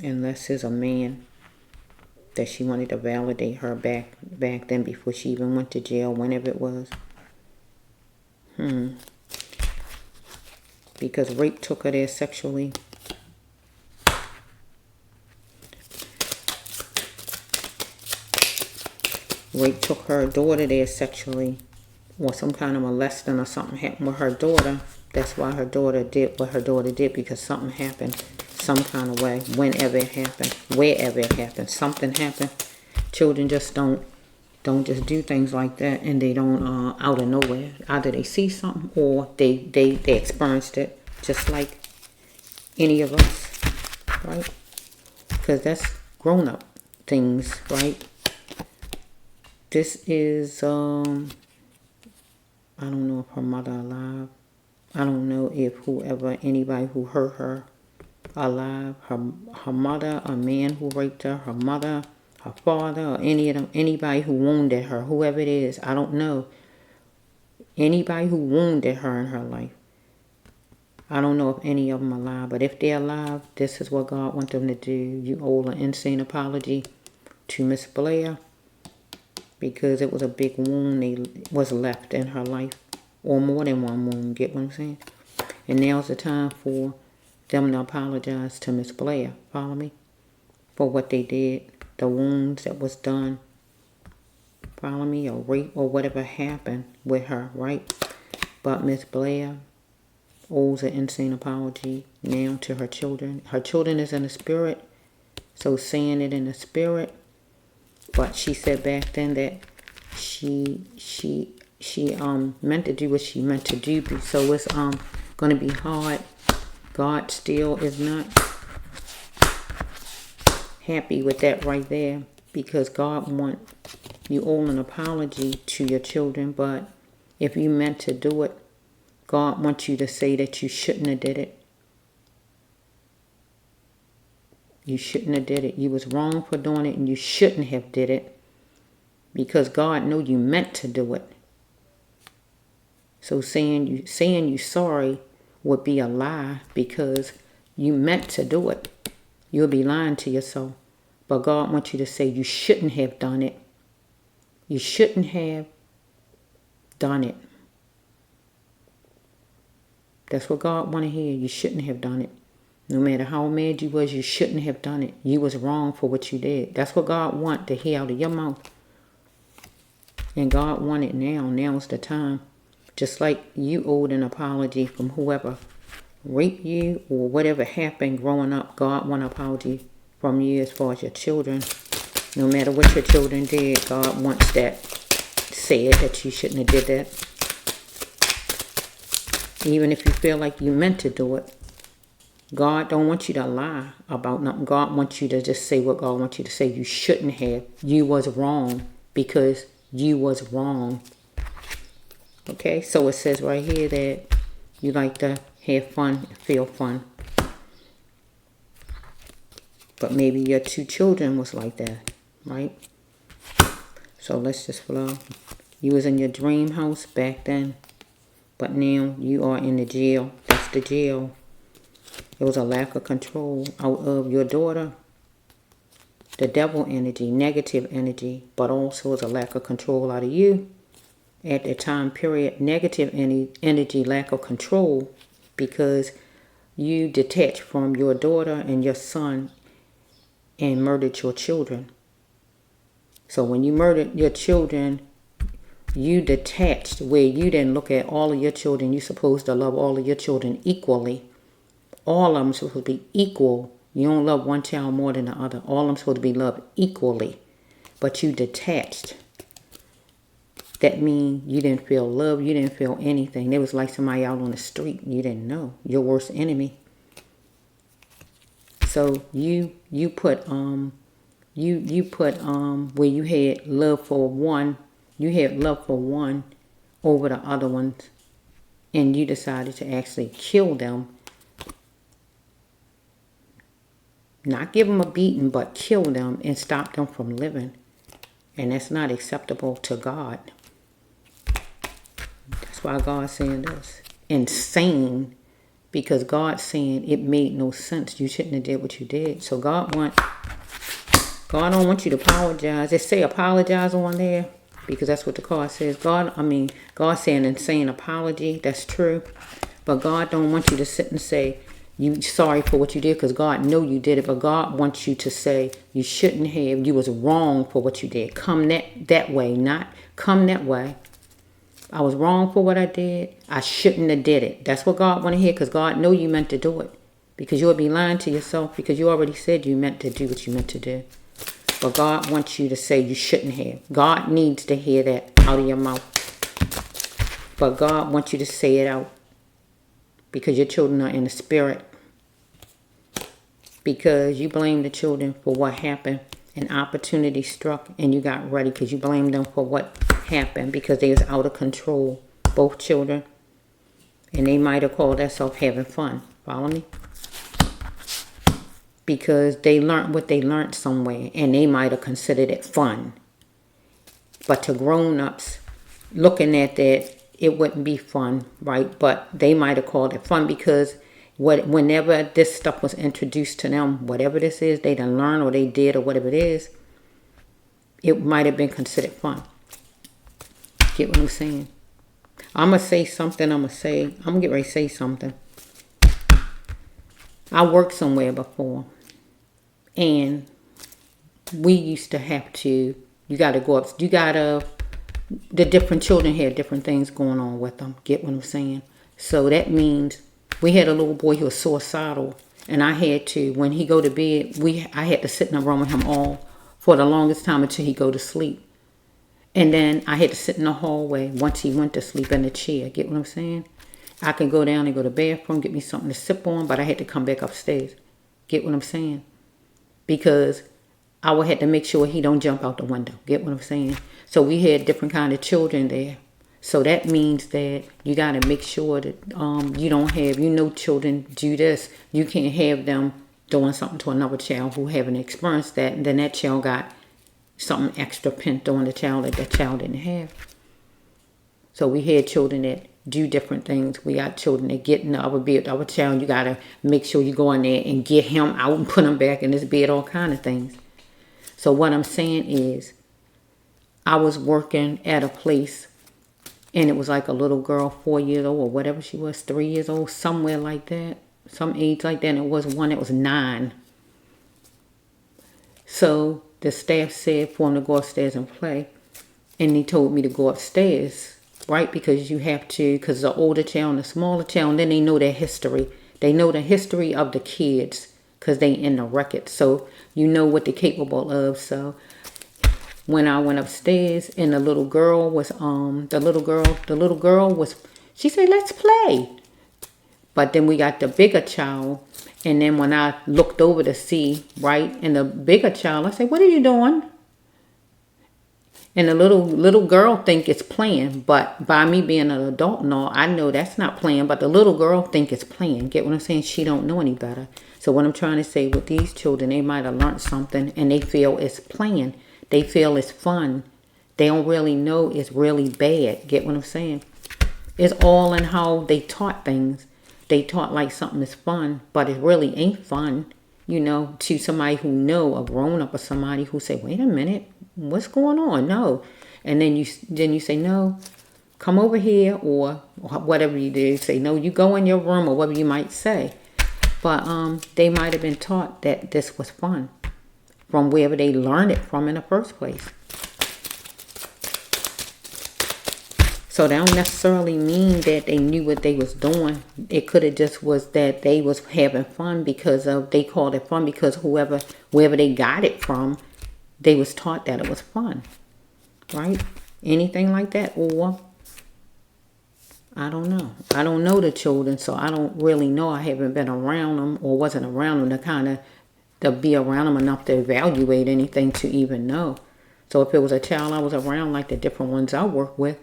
Unless it's a man that she wanted to validate her back then before she even went to jail, whenever it was. Because rape took her there sexually. Rape took her daughter there sexually. Or some kind of molesting or something happened with her daughter. That's why her daughter did what her daughter did, because something happened some kind of way. Whenever it happened, wherever it happened, something happened. Children just don't just do things like that, and they don't out of nowhere. Either they see something or they experienced it, just like any of us, right? Because that's grown up things, right? This is I don't know if her mother alive. I don't know if anybody who hurt her alive. Her mother, a man who raped her, her mother, her father, or any of them, anybody who wounded her, whoever it is, I don't know. Anybody who wounded her in her life. I don't know if any of them are alive, but if they're alive, this is what God wants them to do. You owe an insane apology to Miss Blair, because it was a big wound that was left in her life, or more than one wound, get what I'm saying? And now's the time for them to apologize to Miss Blair, follow me? For what they did, the wounds that was done, follow me, or rape, or whatever happened with her, right? But Miss Blair owes an insane apology now to her children. Her children is in the spirit, so saying it in the spirit. But she said back then that she meant to do what she meant to do. So it's gonna be hard. God still is not happy with that right there, because God want you owe an apology to your children. But if you meant to do it, God wants you to say that you shouldn't have did it. You shouldn't have did it. You was wrong for doing it, and you shouldn't have did it, because God knew you meant to do it. So saying you sorry would be a lie, because you meant to do it. You'll be lying to yourself. But God wants you to say you shouldn't have done it. You shouldn't have done it. That's what God want to hear. You shouldn't have done it. No matter how mad you was, you shouldn't have done it. You was wrong for what you did. That's what God want to hear out of your mouth. And God want it now. Now's the time. Just like you owed an apology from whoever raped you or whatever happened growing up. God want an apology from you as far as your children. No matter what your children did, God wants that said that you shouldn't have did that. Even if you feel like you meant to do it, God don't want you to lie about nothing. God wants you to just say what God wants you to say. You shouldn't have. You was wrong, because you was wrong. Okay, so it says right here that you like to have fun, feel fun. But maybe your 2 children was like that, right? So let's just flow. You was in your dream house back then, but now you are in the jail. That's the jail. It was a lack of control out of your daughter. The devil energy, negative energy, but also is a lack of control out of you. At the time period, negative energy, lack of control, because you detached from your daughter and your son and murdered your children. So when you murdered your children, you detached, where you didn't look at all of your children. You're supposed to love all of your children equally. All of them supposed to be equal. You don't love one child more than the other. All of them supposed to be loved equally. But you detached. That means you didn't feel love. You didn't feel anything. It was like somebody out on the street. You didn't know. Your worst enemy. So you put where you had love for one. You had love for one over the other ones. And you decided to actually kill them. Not give them a beating, but kill them and stop them from living. And that's not acceptable to God. why God's saying this. Insane. Because God's saying it made no sense. You shouldn't have did what you did. So God don't want you to apologize. They say apologize on there because that's what the card says. God's saying insane apology. That's true. But God don't want you to sit and say you sorry for what you did because God know you did it. But God wants you to say you shouldn't have. You was wrong for what you did. Come that way, not come that way. I was wrong for what I did. I shouldn't have did it. That's what God want to hear because God know you meant to do it. Because you would be lying to yourself because you already said you meant to do what you meant to do. But God wants you to say you shouldn't have. God needs to hear that out of your mouth. But God wants you to say it out. Because your children are in the spirit. Because you blame the children for what happened. An opportunity struck and you got ready because you blamed them for what happened because they was out of control. Both children. And they might have called themselves having fun. Follow me? Because they learned what they learned somewhere and they might have considered it fun. But to grown-ups looking at that, it wouldn't be fun, right? But they might have called it fun because whenever this stuff was introduced to them, whatever this is, they done learned or they did or whatever it is, it might have been considered fun. Get what I'm saying? I'm going to say something. I'm going to get ready to say something. I worked somewhere before. And we used to have to, you got to go up, the different children had different things going on with them. Get what I'm saying? So that means we had a little boy who was suicidal. And I had to, when he go to bed, I had to sit in a room with him all for the longest time until he go to sleep. And then I had to sit in the hallway once he went to sleep in the chair. Get what I'm saying? I can go down and go to the bathroom, get me something to sip on, but I had to come back upstairs. Get what I'm saying? Because I would have to make sure he don't jump out the window. Get what I'm saying? So we had different kind of children there. So that means that you got to make sure that you don't have, children do this. You can't have them doing something to another child who haven't experienced that. And then that child got something extra pent on the child that that child didn't have. So we had children that do different things. We got children that get in the other bed, the other child. You got to make sure you go in there and get him out and put him back in his bed, all kind of things. So what I'm saying is, I was working at a place and it was like a little girl, 4 years old or whatever she was, 3 years old, somewhere like that, some age like that. And it was one that was 9. So the staff said for him to go upstairs and play. And he told me to go upstairs. Right, because you have to, because the older child and the smaller child, and then they know their history. They know the history of the kids because they in the record. So you know what they're capable of. So when I went upstairs and the little girl was, she said, let's play. But then we got the bigger child. And then when I looked over to see, right, and the bigger child, I said, what are you doing? And the little girl think it's playing, but by me being an adult and all, I know that's not playing, but the little girl think it's playing. Get what I'm saying? She don't know any better. So what I'm trying to say with these children, they might have learned something and they feel it's playing. They feel it's fun. They don't really know it's really bad. Get what I'm saying? It's all in how they taught things. They taught like something is fun, but it really ain't fun, to somebody who know, a grown-up or somebody who say, wait a minute. What's going on? No. And then you say, no, come over here or whatever you do. Say, no, you go in your room or whatever you might say. But they might have been taught that this was fun from wherever they learned it from in the first place. So that don't necessarily mean that they knew what they was doing. It could have just was that they was having fun they called it fun because wherever they got it from, they was taught that it was fun, right? Anything like that, or I don't know. I don't know the children, so I don't really know. I haven't been around them or wasn't around them to be around them enough to evaluate anything to even know. So if it was a child I was around, like the different ones I work with,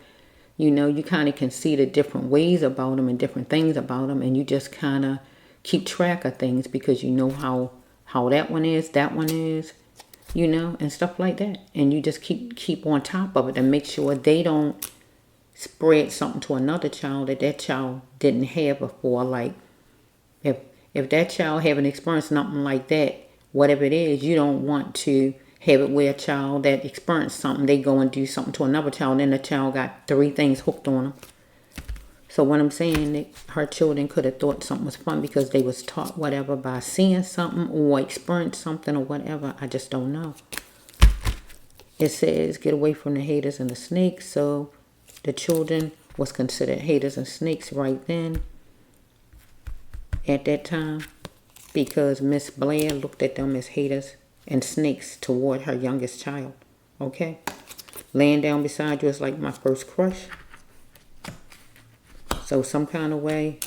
you kind of can see the different ways about them and different things about them, and you just kind of keep track of things because you know how that one is, and stuff like that. And you just keep on top of it and make sure they don't spread something to another child that that child didn't have before. Like if that child haven't experienced nothing like that, whatever it is, you don't want to have it where a child that experienced something, they go and do something to another child, and the child got 3 things hooked on them. So what I'm saying, that her children could have thought something was fun because they was taught whatever by seeing something or experienced something or whatever. I just don't know. It says, get away from the haters and the snakes. So the children was considered haters and snakes right then, at that time, because Miss Blair looked at them as haters and snakes toward her youngest child. Okay? Laying down beside you is like my first crush. So some kind of way,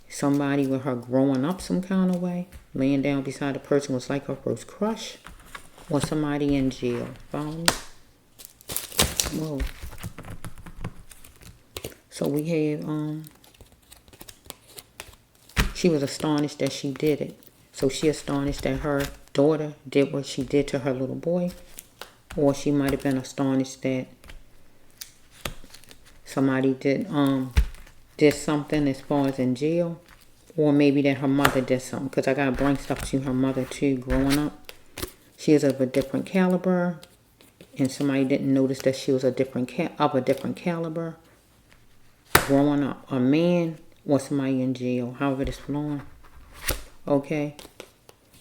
somebody with her growing up some kind of way, laying down beside a person was like her first crush, or somebody in jail. Follow me? Whoa. So we have, she was astonished that she did it. So she astonished that her daughter did what she did to her little boy, or she might have been astonished that somebody did something as far as in jail, or maybe that her mother did something, because I gotta bring stuff to her mother too. Growing up, she is of a different caliber, and somebody didn't notice that she was a different caliber. Growing up, a man or somebody in jail, however it's flowing. Okay,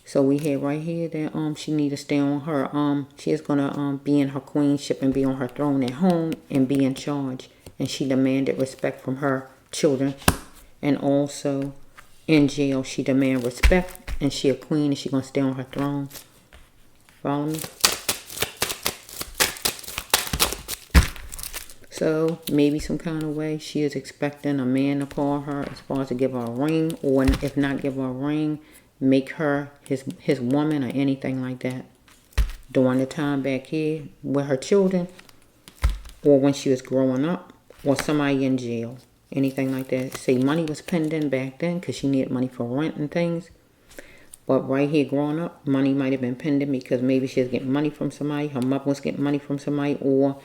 so we have right here that she need to stay on her she is gonna be in her queenship and be on her throne at home and be in charge. And she demanded respect from her children. And also in jail, she demanded respect. And she a queen and she going to stay on her throne. Follow me? So maybe some kind of way she is expecting a man to call her as far as to give her a ring. Or if not give her a ring, make her his woman or anything like that. During the time back here with her children. Or when she was growing up. Or somebody in jail. Anything like that. Say money was pending back then because she needed money for rent and things. But right here growing up, money might have been pending because maybe she was getting money from somebody. Her mother was getting money from somebody. Or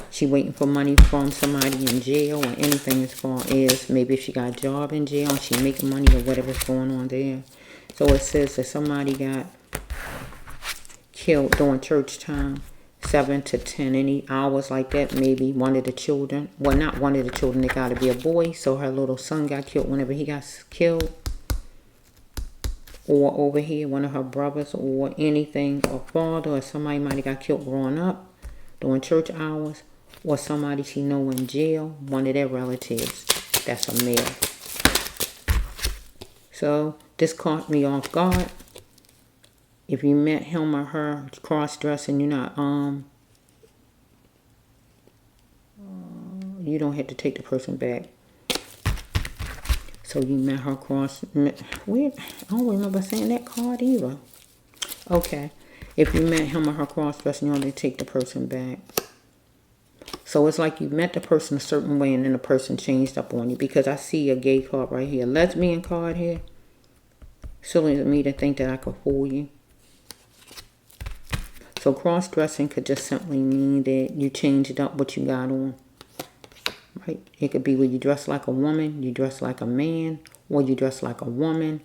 she waiting for money from somebody in jail or anything as far as maybe if she got a job in jail and she making money or whatever's going on there. So it says that somebody got killed during church time. 7 to 10, any hours like that. Maybe one of the children, well, not one of the children, it got to be a boy. So her little son got killed whenever he got killed. Or over here, one of her brothers or anything, or father or somebody might have got killed growing up during church hours. Or somebody she know in jail, one of their relatives. That's a male. So this caught me off guard. If you met him or her cross-dressing, you're not, you don't have to take the person back. So you met her weird. I don't remember saying that card either. Okay. If you met him or her cross-dressing, you only take the person back. So it's like you met the person a certain way and then the person changed up on you. Because I see a gay card right here. Lesbian card here. Silly of me to think that I could fool you. So cross-dressing could just simply mean that you changed up what you got on. Right? It could be where you dress like a woman, you dress like a man, or you dress like a woman,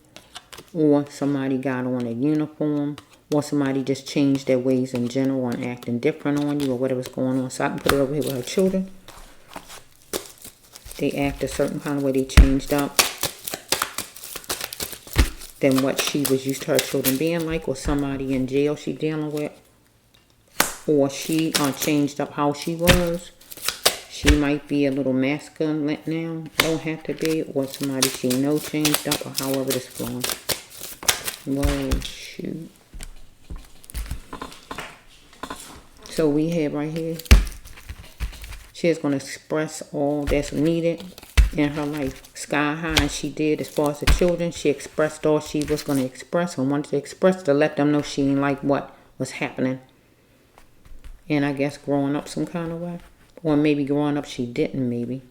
or somebody got on a uniform, or somebody just changed their ways in general and acting different on you or whatever's going on. So I can put it over here with her children. They act a certain kind of way, they changed up than what she was used to her children being like, or somebody in jail she dealing with. Or she changed up how she was. She might be a little masculine now. Don't have to be. Or somebody she know changed up. Or however this flowing. Whoa, shoot. So we have right here. She is going to express all that's needed in her life. Sky high. And she did as far as the children. She expressed all she was going to express. And wanted to express to let them know she didn't like what was happening. And I guess growing up some kind of way. Or maybe growing up she didn't, maybe.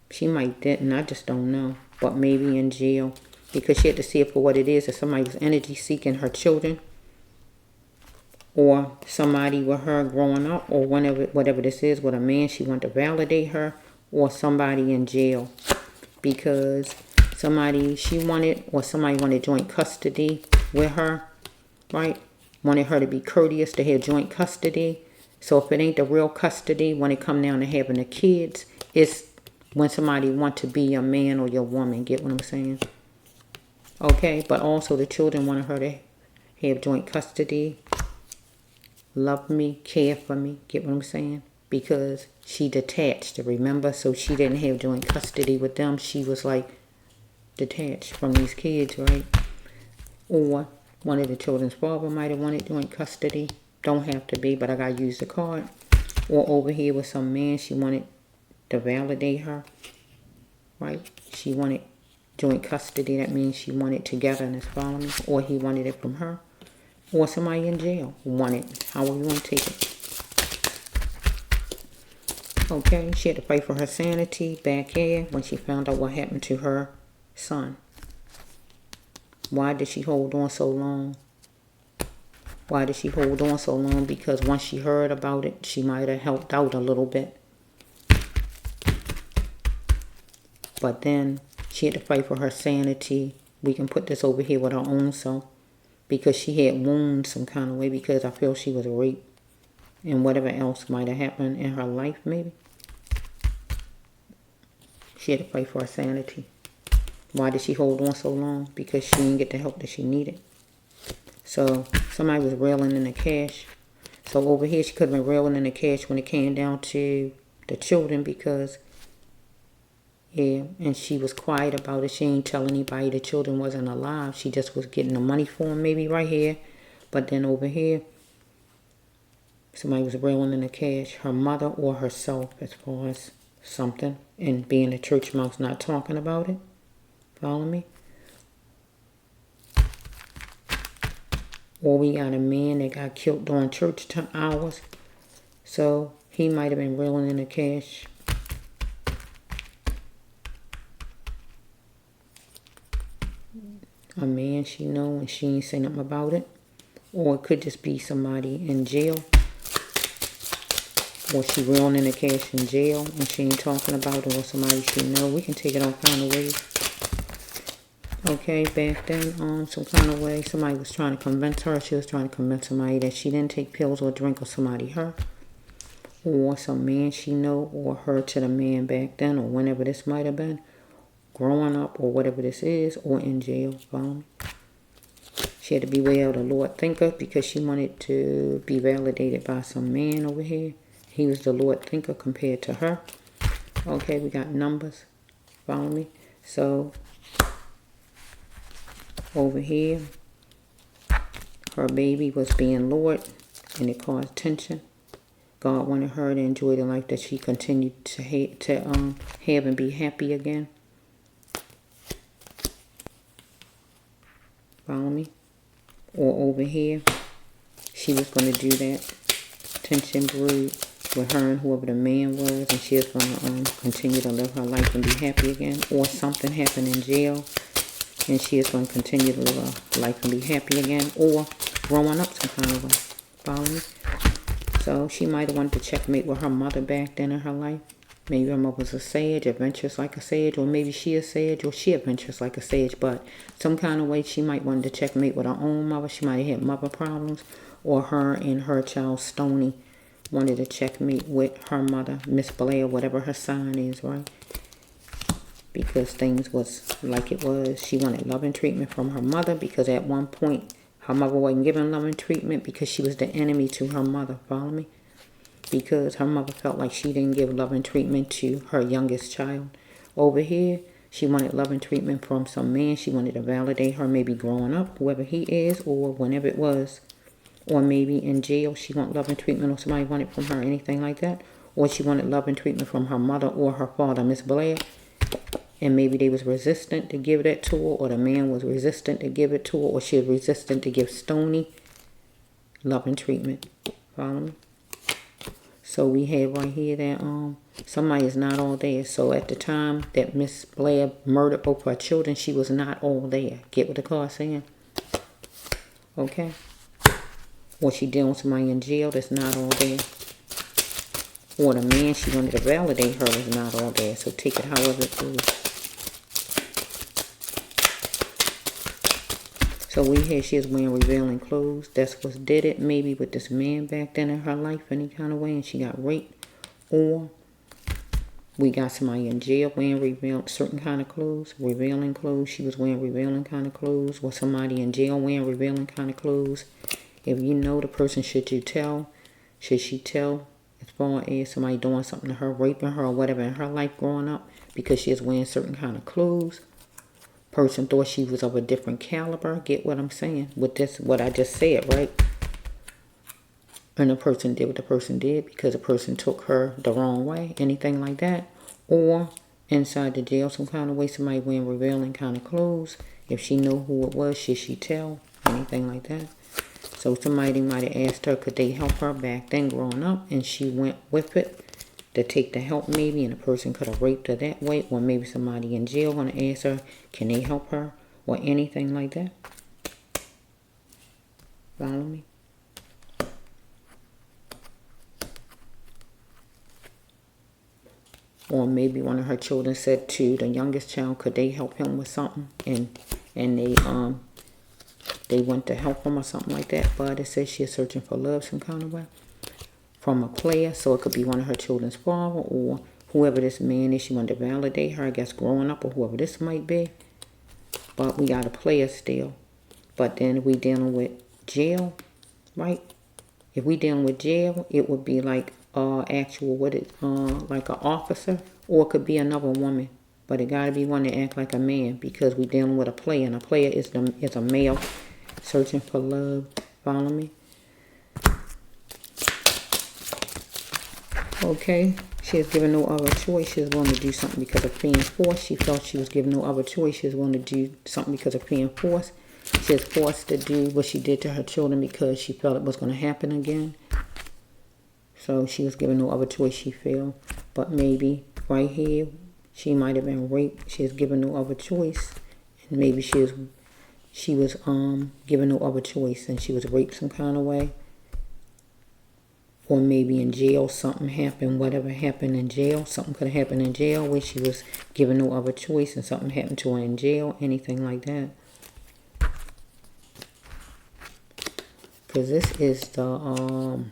She might didn't, I just don't know. But maybe in jail. Because she had to see it for what it is. That somebody was energy seeking her children. or somebody with her growing up, or whatever this is with a man, she wanted to validate her, or somebody in jail because somebody wanted joint custody with her, right? Wanted her to be courteous, to have joint custody. So if it ain't the real custody, when it come down to having the kids, it's when somebody want to be your man or your woman. Get what I'm saying? Okay, but also the children wanted her to have joint custody, love me, care for me. Get what I'm saying? Because she detached, remember? So she didn't have joint custody with them. She was like detached from these kids, right? Or one of the children's father might have wanted joint custody. Don't have to be, but I gotta use the card. Or over here with some man, she wanted to validate her, right? She wanted joint custody. That means she wanted togetherness, follow me? Or he wanted it from her. Or somebody in jail wanted, however you want to take it. Okay, she had to fight for her sanity back here when she found out what happened to her son. Why did she hold on so long? Why did she hold on so long? Because once she heard about it, she might have helped out a little bit. But then she had to fight for her sanity. We can put this over here with her own self. Because she had wounds some kind of way. Because I feel she was raped. And whatever else might have happened in her life, maybe. She had to fight for her sanity. Why did she hold on so long? Because she didn't get the help that she needed. So somebody was railing in the cash. So over here she could have been railing in the cash when it came down to the children because, yeah, and she was quiet about it. She ain't tell anybody the children wasn't alive. She just was getting the money for them maybe right here. But then over here, somebody was railing in the cash. Her mother or herself as far as something. And being a church mouse not talking about it. Follow me? Or we got a man that got killed during church hours. So he might have been reeling in the cash. A man she know and she ain't say nothing about it. Or it could just be somebody in jail. Or she reeling in the cash in jail and she ain't talking about it. Or somebody she know. We can take it all kind of ways. Okay, back then, some kind of way, somebody was trying to convince her. She was trying to convince somebody that she didn't take pills or drink, or somebody her. Or some man she know, or her to the man back then, or whenever this might have been. Growing up, or whatever this is, or in jail. She had to be way out of Lord Thinker because she wanted to be validated by some man over here. He was the Lord Thinker compared to her. Okay, we got numbers. Follow me? So over here, her baby was being Lord, and it caused tension. God wanted her to enjoy the life that she continued to have and be happy again. Follow me? Or over here, she was going to do that. Tension brewed with her and whoever the man was, and she was going to continue to live her life and be happy again. Or something happened in jail, and she is going to continue to live her life and be happy again. Or growing up some kind of way. Follow me? So she might have wanted to checkmate with her mother back then in her life. Maybe her mother was a sage, adventurous like a sage, or maybe she a sage, or she adventurous like a sage. But some kind of way she might want to checkmate with her own mother. She might have had mother problems. Or her and her child, Stony, wanted to checkmate with her mother, Miss Blair, whatever her sign is, right? Because things was like it was. She wanted loving treatment from her mother because at one point her mother wasn't giving loving treatment because she was the enemy to her mother. Follow me? Because her mother felt like she didn't give loving treatment to her youngest child. Over here, she wanted loving treatment from some man. She wanted to validate her maybe growing up, whoever he is, or whenever it was. Or maybe in jail, she wanted loving treatment or somebody wanted from her, anything like that. Or she wanted loving treatment from her mother or her father, Miss Blair. And maybe they was resistant to give that to her, or the man was resistant to give it to her, or she was resistant to give Stony loving treatment. Follow me? So we have right here that somebody is not all there. So at the time that Miss Blair murdered both her children, she was not all there. Get what the card's saying? Okay? Or she dealing with somebody in jail that's not all there. Or the man she wanted to validate her is not all there. So take it however it goes. So we hear she is wearing revealing clothes. That's what did it. Maybe with this man back then in her life any kind of way and she got raped. Or we got somebody in jail wearing certain kind of clothes. Revealing clothes. She was wearing revealing kind of clothes. Or somebody in jail wearing revealing kind of clothes. If you know the person, should you tell? Should she tell? As far as somebody doing something to her, raping her or whatever in her life growing up. Because she is wearing certain kind of clothes. Person thought she was of a different caliber. Get what I'm saying? With this, what I just said, right? And the person did what the person did because the person took her the wrong way. Anything like that. Or inside the jail some kind of way. Somebody wearing revealing kind of clothes. If she knew who it was, should she tell? Anything like that. So somebody might have asked her, could they help her back then growing up? And she went with it. To take the help maybe, and the person could have raped her that way, or maybe somebody in jail going to ask her, can they help her, or anything like that. Follow me? Or maybe one of her children said to the youngest child, could they help him with something, and they went to help him or something like that. But it says she is searching for love some kind of way. From a player, so it could be one of her children's father or whoever this man is. She wanted to validate her, I guess, growing up, or whoever this might be. But we got a player still. But then we dealing with jail, right? If we dealing with jail, it would be like actual like an officer, or it could be another woman. But it got to be one that act like a man because we dealing with a player, and a player is a male searching for love. Follow me? Okay, she is given no other choice. She is willing to do something because of being forced. She felt she was given no other choice. She is willing to do something because of being forced. She is forced to do what she did to her children because she felt it was going to happen again. So she was given no other choice, she felt. But maybe right here, she might have been raped. She is given no other choice. And maybe she was given no other choice and she was raped some kind of way. Or maybe in jail something happened, whatever happened in jail. Something could have happened in jail where she was given no other choice and something happened to her in jail. Anything like that. Because this is the,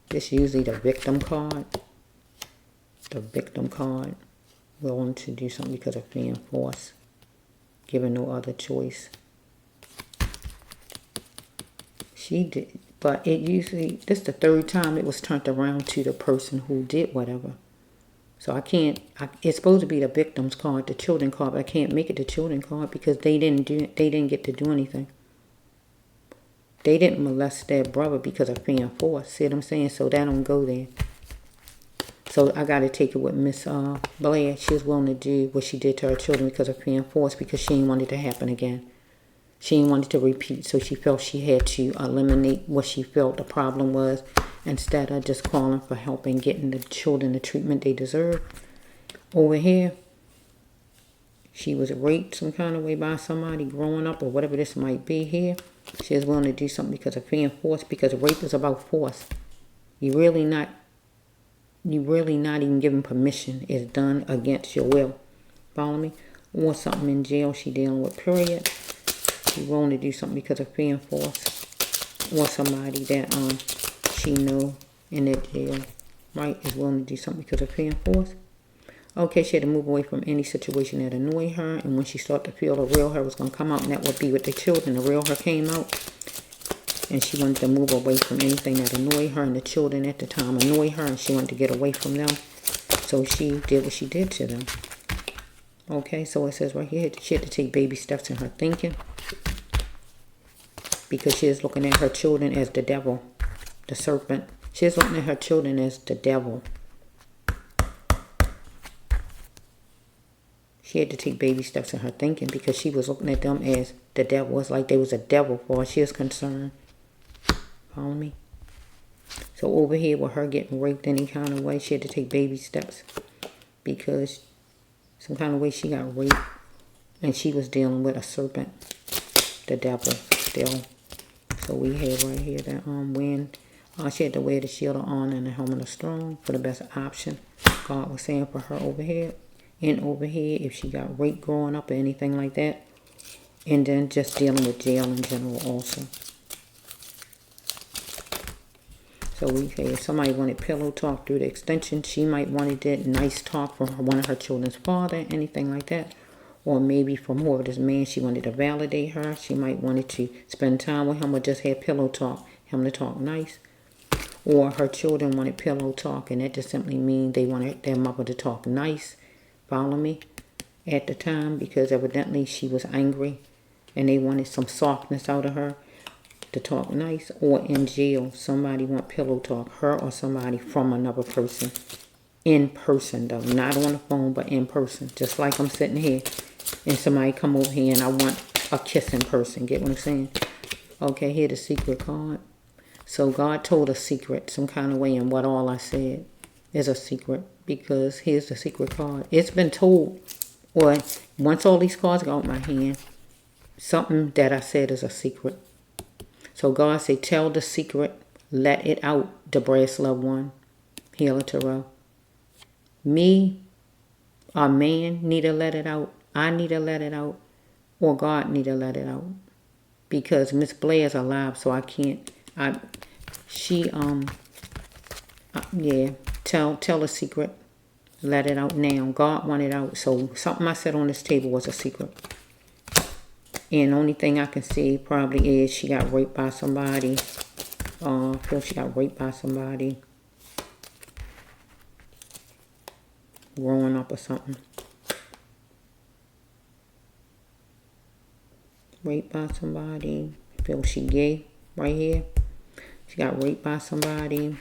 this usually the victim card. The victim card. Willing to do something because of being forced. Given no other choice. She did. But it usually, this is the third time it was turned around to the person who did whatever. So I can't, it's supposed to be the victim's card, the children card, but I can't make it the children card because they didn't get to do anything. They didn't molest their brother because of being forced. See what I'm saying? So that don't go there. So I got to take it with Miss Blair. She was willing to do what she did to her children because of being forced because she didn't want it to happen again. She didn't want it to repeat, so she felt she had to eliminate what she felt the problem was instead of just calling for help and getting the children the treatment they deserve. Over here, she was raped some kind of way by somebody growing up or whatever this might be here. She is willing to do something because of being forced because rape is about force. You really not even giving permission. It's done against your will. Follow me? Or something in jail she dealing with, period. She's willing to do something because of being forced. Or somebody that she know in that jail, right, is willing to do something because of being forced. Okay, she had to move away from any situation that annoyed her. And when she started to feel the real her was going to come out, and that would be with the children, the real her came out. And she wanted to move away from anything that annoyed her. And the children at the time annoyed her. And she wanted to get away from them. So she did what she did to them. Okay, so it says right here, she had to take baby steps in her thinking. Because she is looking at her children as the devil, the serpent. She is looking at her children as the devil. She had to take baby steps in her thinking because she was looking at them as the devil. It's like they was a devil for her. She is concerned. Follow me? So over here with her getting raped any kind of way, she had to take baby steps because some kind of way she got raped and she was dealing with a serpent, the devil, still. So we have right here that when she had to wear the shield of honor and the helmet of strong for the best option. God was saying for her over here. And over here, if she got raped growing up or anything like that. And then just dealing with jail in general also. So we say if somebody wanted pillow talk through the extension, she might wanted that nice talk from one of her children's father, anything like that. Or maybe from whoever this man, she wanted to validate her. She might wanted to spend time with him or just have pillow talk, him to talk nice. Or her children wanted pillow talk, and that just simply means they wanted their mother to talk nice. Follow me? At the time, because evidently she was angry and they wanted some softness out of her to talk nice. Or in jail, somebody want pillow talk, her or somebody from another person. In person though, not on the phone, but in person. Just like I'm sitting here and somebody come over here and I want a kiss in person. Get what I'm saying? Okay, here the secret card. So God told a secret some kind of way, and what all I said is a secret, because here's the secret card. It's been told, or once all these cards go out my hand, something that I said is a secret. So God said, tell the secret, let it out, the brass loved one, Healer Tarot. Me, a man, need to let it out. I need to let it out, or God need to let it out, because Miss Blair's alive, so I can't. Yeah, tell the secret, let it out now. God want it out. So something I said on this table was a secret. And the only thing I can see probably is she got raped by somebody. I feel she got raped by somebody growing up or something. Raped by somebody. I feel she gay right here. She got raped by somebody.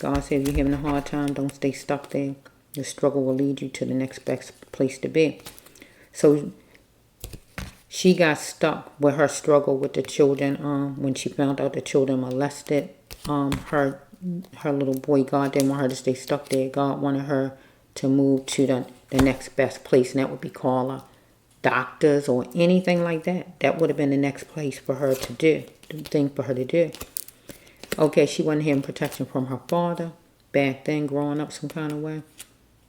God said if you're having a hard time, don't stay stuck there. The struggle will lead you to the next best place to be. So she got stuck with her struggle with the children. When she found out the children molested her little boy, God didn't want her to stay stuck there. God wanted her to move to the next best place, and that would be call a doctors or anything like that. That would have been the next place for her to do, the thing for her to do. Okay, she wasn't having protection from her father back then, growing up some kind of way,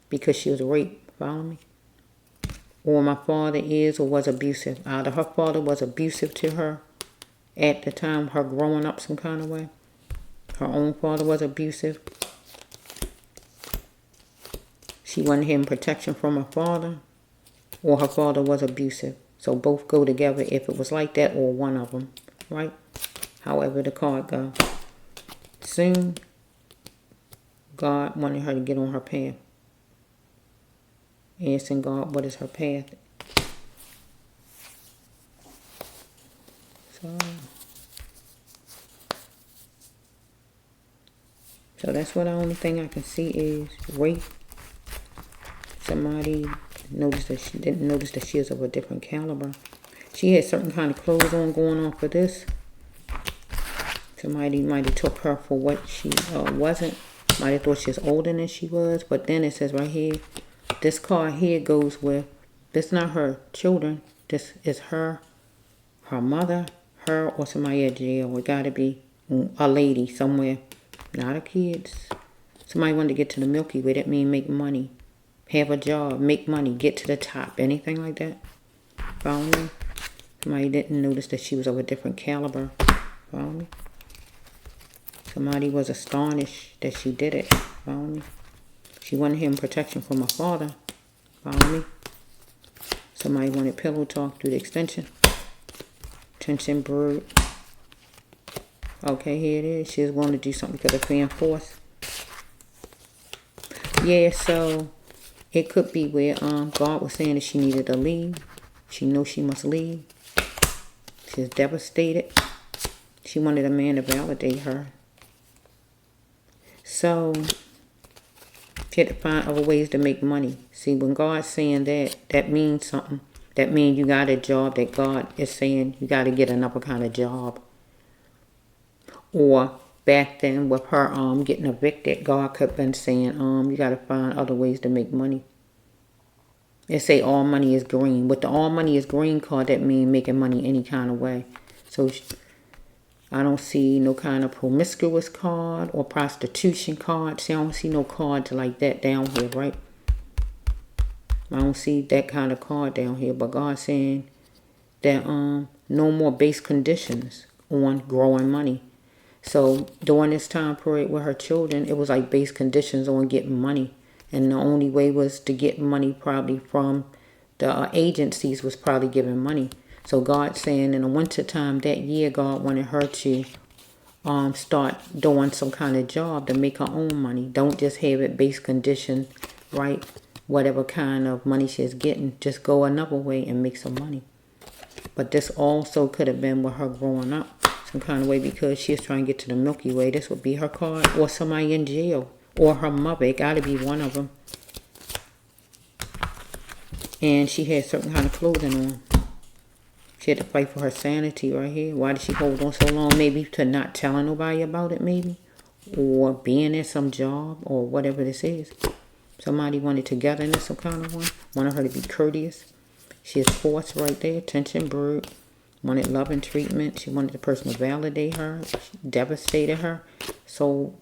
because she was raped. Follow me? Or my father is or was abusive. Either her father was abusive to her at the time, her growing up some kind of way. Her own father was abusive. She wasn't having protection from her father, or her father was abusive. So both go together if it was like that, or one of them, right? However the card goes. Soon, God wanted her to get on her path. Asking God, what is her path? So that's what the only thing I can see is rape. Somebody noticed that she didn't notice that she is of a different caliber. She had certain kind of clothes on going on for this. Somebody might have took her for what she wasn't. Might have thought she was older than she was. But then it says right here, this card here goes with, this not her children. This is her mother, her, or somebody at jail. It got to be a lady somewhere. Not her kids. Somebody wanted to get to the Milky Way. That means make money. Have a job. Make money. Get to the top. Anything like that. Follow me? Somebody didn't notice that she was of a different caliber. Follow me? Somebody was astonished that she did it. Follow me? She wanted him protection from her father. Follow me? Somebody wanted pillow talk through the extension. Tension bird. Okay, here it is. She was wanting to do something because of fan force. Yeah, so it could be where God was saying that she needed to leave. She knew she must leave. She was devastated. She wanted a man to validate her. So she had to find other ways to make money. See, when God's saying that, that means something. That means you got a job that God is saying you got to get another kind of job. Or back then with her getting evicted, God could have been saying you got to find other ways to make money. It say all money is green. With the all money is green card, that mean making money any kind of way. So I don't see no kind of promiscuous card or prostitution card. See, I don't see no cards like that down here, right? I don't see that kind of card down here. But God's saying that no more base conditions on growing money. So during this time period with her children, it was like base conditions on getting money. And the only way was to get money probably from the agencies was probably giving money. So God's saying in the winter time that year, God wanted her to start doing some kind of job to make her own money. Don't just have it base condition, right? Whatever kind of money she's getting, just go another way and make some money. But this also could have been with her growing up some kind of way because she's trying to get to the Milky Way. This would be her card, or somebody in jail, or her mother. It got to be one of them. And she had certain kind of clothing on. She had to fight for her sanity right here. Why did she hold on so long? Maybe to not telling nobody about it, maybe. Or being at some job, or whatever this is. Somebody wanted togetherness, some kind of one. Wanted her to be courteous. She has force right there. Attention, bird. Wanted love and treatment. She wanted the person to validate her. She devastated her. So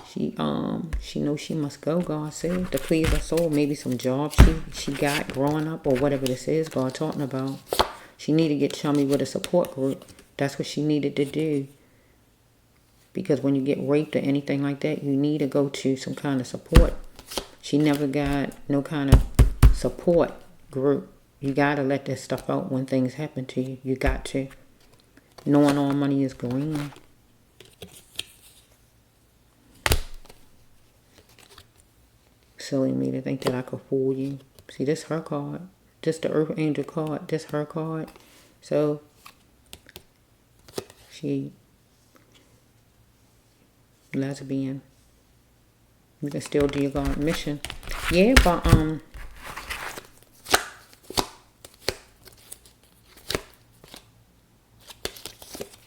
she knows she must go, God said, to please her soul. Maybe some job she got growing up, or whatever this is God talking about. She needed to get chummy with a support group. That's what she needed to do. Because when you get raped or anything like that, you need to go to some kind of support. She never got no kind of support group. You got to let this stuff out when things happen to you. You got to. Knowing all money is green. Silly me to think that I could fool you. See, this her card. This the Earth Angel card. This her card. So, she lesbian. You can still do your God mission. Yeah, but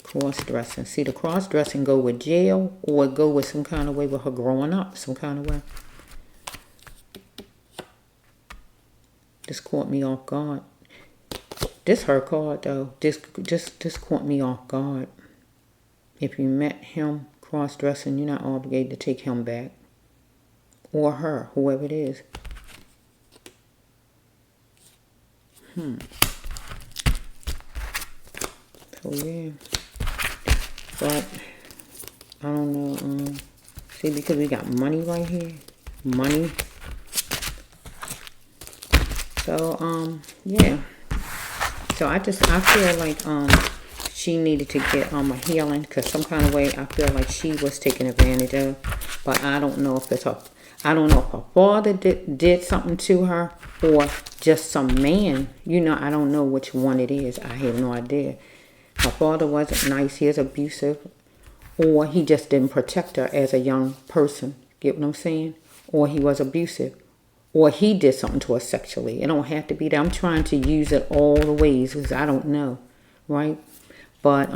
cross-dressing. See, the cross-dressing go with jail, or go with some kind of way with her growing up, some kind of way. This caught me off guard. This her card though. This caught me off guard. If you met him cross-dressing, you're not obligated to take him back. Or her, whoever it is. So yeah. But I don't know. See, because we got money right here. Money. So yeah. So I feel like she needed to get a healing, because some kind of way I feel like she was taken advantage of. But I don't know if it's her. I don't know if her father did something to her, or just some man. You know, I don't know which one it is. I have no idea. Her father wasn't nice. He is abusive. Or he just didn't protect her as a young person. Get what I'm saying? Or he was abusive. Or he did something to her sexually. It don't have to be that. I'm trying to use it all the ways because I don't know. Right? But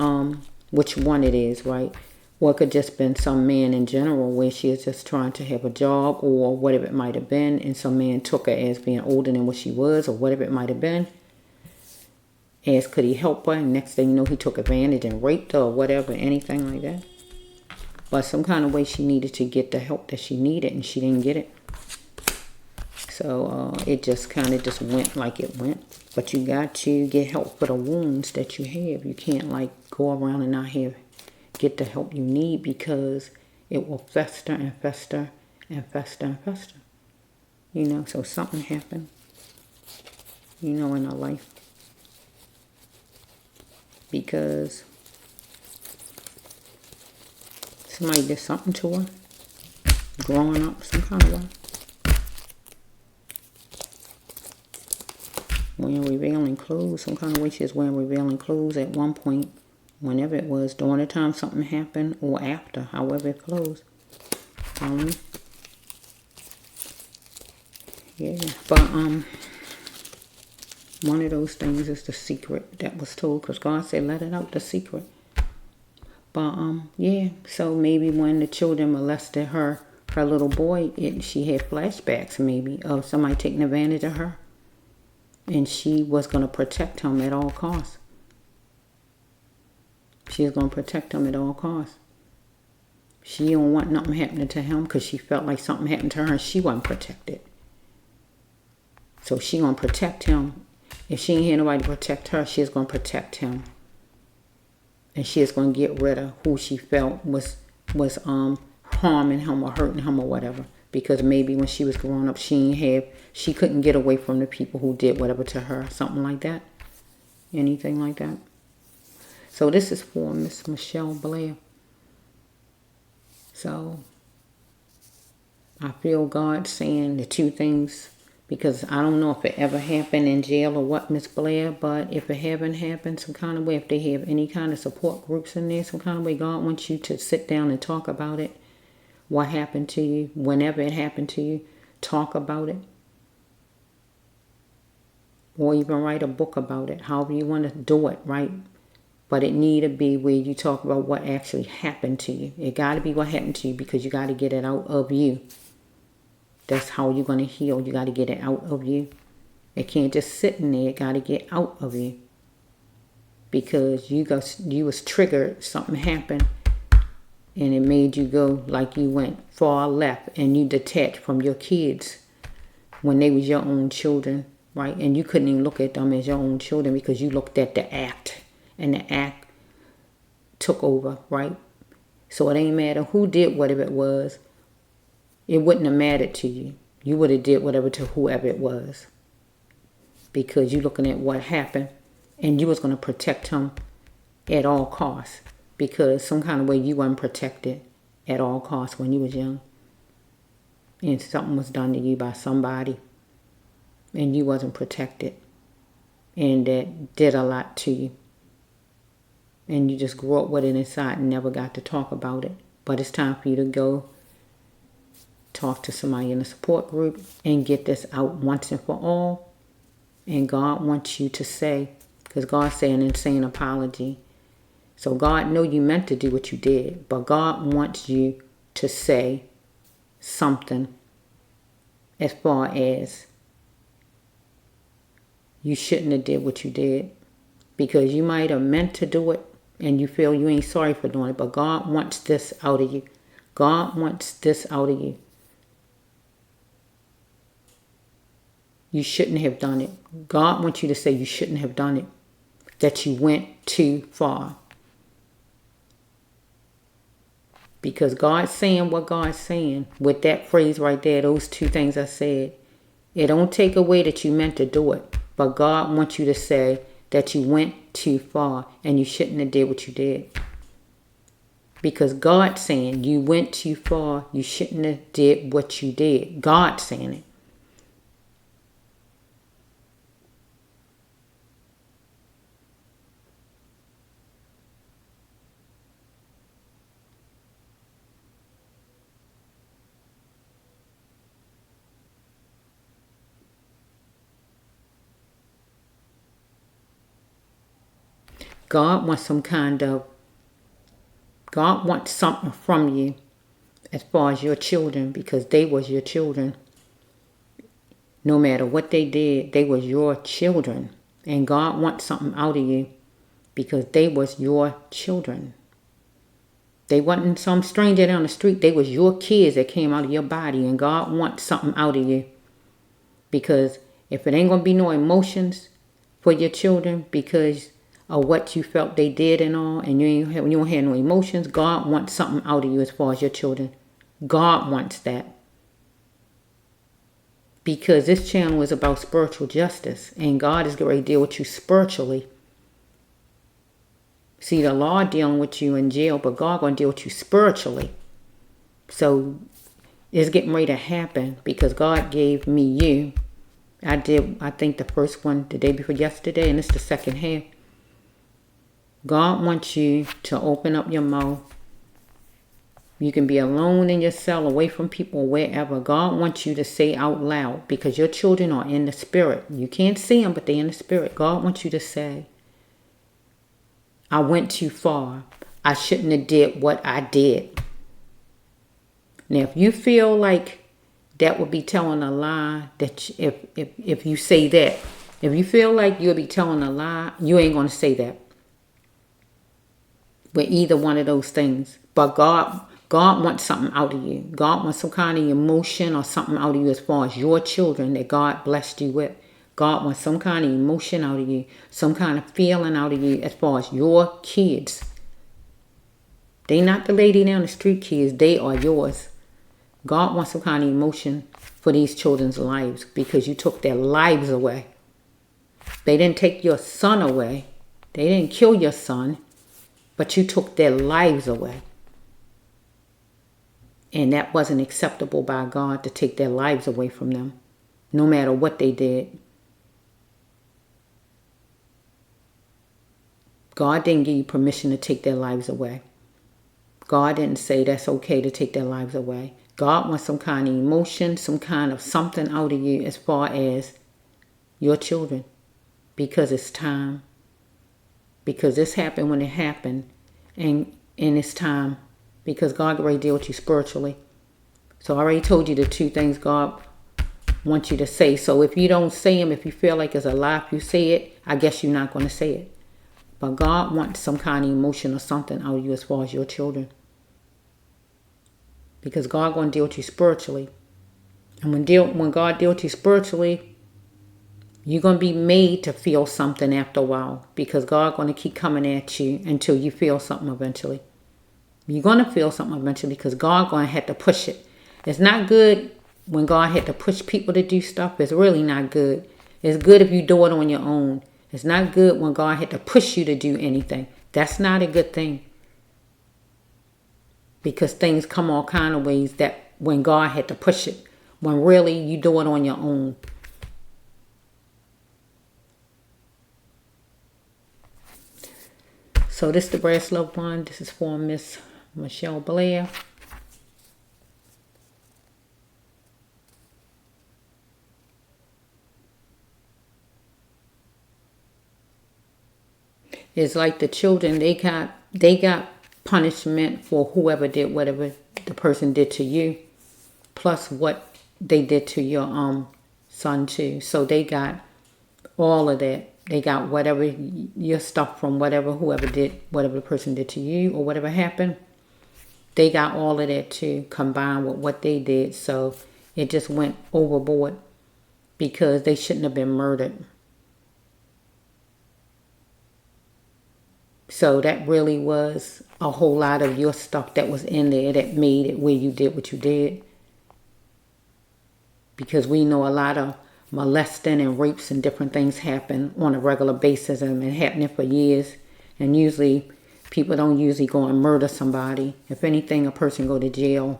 which one it is, right? Or it could just been some man in general where she is just trying to have a job, or whatever it might have been, and some man took her as being older than what she was, or whatever it might have been. As could he help her, and next thing you know, he took advantage and raped her, or whatever, anything like that. But some kind of way she needed to get the help that she needed, and she didn't get it. So it just kind of just went like it went. But you got to get help for the wounds that you have. You can't like go around and not get the help you need, because it will fester and fester and fester and fester. You know, so something happened, you know, in her life. Because somebody did something to her, growing up some kind of way. Wearing revealing clothes, some kind of way she was wearing revealing clothes at one point. Whenever it was, during the time something happened, or after, however it flows. Yeah, but one of those things is the secret that was told, because God said, let it out, the secret. But yeah, so maybe when the children molested her little boy, she had flashbacks maybe of somebody taking advantage of her. And she was going to protect him at all costs. She was going to protect him at all costs. She don't want nothing happening to him because she felt like something happened to her and she wasn't protected. So she going to protect him. If she ain't had nobody to protect her, she's going to protect him. And she is going to get rid of who she felt was harming him or hurting him or whatever. Because maybe when she was growing up, she couldn't get away from the people who did whatever to her. Something like that. Anything like that. So this is for Miss Michelle Blair. So I feel God saying the two things, because I don't know if it ever happened in jail or what, Miss Blair, but if it haven't happened some kind of way, if they have any kind of support groups in there, some kind of way, God wants you to sit down and talk about it. What happened to you, whenever it happened to you, talk about it. Or even write a book about it, however you want to do it, right? But it need to be where you talk about what actually happened to you. It got to be what happened to you, because you got to get it out of you. That's how you're going to heal. You got to get it out of you. It can't just sit in there. It got to get out of you. Because you was triggered. Something happened. And it made you go like you went far left. And you detached from your kids when they was your own children. Right? And you couldn't even look at them as your own children because you looked at the act. And the act took over, right? So it ain't matter who did whatever it was. It wouldn't have mattered to you. You would have did whatever to whoever it was. Because you looking at what happened. And you was going to protect him at all costs. Because some kind of way you weren't protected at all costs when you was young. And something was done to you by somebody. And you wasn't protected. And that did a lot to you. And you just grew up with it inside and never got to talk about it. But it's time for you to go talk to somebody in a support group and get this out once and for all. And God wants you to say, because God's saying an insane apology. So God know you meant to do what you did, but God wants you to say something as far as you shouldn't have did what you did, because you might have meant to do it. And you feel you ain't sorry for doing it. But God wants this out of you. God wants this out of you. You shouldn't have done it. God wants you to say you shouldn't have done it. That you went too far. Because God's saying what God's saying. With that phrase right there, those two things I said. It don't take away that you meant to do it. But God wants you to say that you went too far and you shouldn't have did what you did. Because God's saying you went too far, you shouldn't have did what you did. God's saying it. God wants something from you as far as your children, because they was your children. No matter what they did, they was your children. And God wants something out of you because they was your children. They wasn't some stranger down the street. They was your kids that came out of your body. And God wants something out of you. Because if it ain't going to be no emotions for your children because of what you felt they did and all, and you don't have no emotions, God wants something out of you as far as your children. God wants that. Because this channel is about spiritual justice, and God is going to deal with you spiritually. See, the law dealing with you in jail, but God going to deal with you spiritually. So it's getting ready to happen because God gave me you. I think the first one the day before yesterday, and it's the second half. God wants you to open up your mouth. You can be alone in your cell, away from people, wherever. God wants you to say out loud, because your children are in the spirit. You can't see them, but they're in the spirit. God wants you to say, I went too far. I shouldn't have did what I did. Now, if you feel like that would be telling a lie, that if you say that, If you feel like you'll be telling a lie, you ain't going to say that with either one of those things. But God wants something out of you. God wants some kind of emotion or something out of you as far as your children that God blessed you with. God wants some kind of emotion out of you, some kind of feeling out of you as far as your kids. They not the lady down the street kids. They are yours. God wants some kind of emotion for these children's lives because you took their lives away. They didn't take your son away. They didn't kill your son, but you took their lives away. And that wasn't acceptable by God, to take their lives away from them, no matter what they did. God didn't give you permission to take their lives away. God didn't say that's okay to take their lives away. God wants some kind of emotion, some kind of something out of you as far as your children. Because it's time. Because this happened when it happened. And it's time. Because God already dealt with you spiritually. So I already told you the two things God wants you to say. So if you don't say them, if you feel like it's a lie, if you say it, I guess you're not going to say it. But God wants some kind of emotion or something out of you as far as your children. Because God going to deal with you spiritually. And when God deals with you spiritually, you're going to be made to feel something after a while. Because God going to keep coming at you until you feel something eventually. You're going to feel something eventually because God going to have to push it. It's not good when God had to push people to do stuff. It's really not good. It's good if you do it on your own. It's not good when God had to push you to do anything. That's not a good thing. Because things come all kind of ways that when God had to push it. When really you do it on your own. So this is the brass loved one. This is for Miss Michelle Blair. It's like the children, they got punishment for whoever did whatever the person did to you, plus what they did to your son too. So they got all of that. They got whatever your stuff from whoever did whatever the person did to you or whatever happened. They got all of that too, combined with what they did. So it just went overboard because they shouldn't have been murdered. So that really was a whole lot of your stuff that was in there that made it where you did what you did. Because we know a lot of molesting and rapes and different things happen on a regular basis and been happening for years. And usually people don't usually go and murder somebody. If anything, a person go to jail.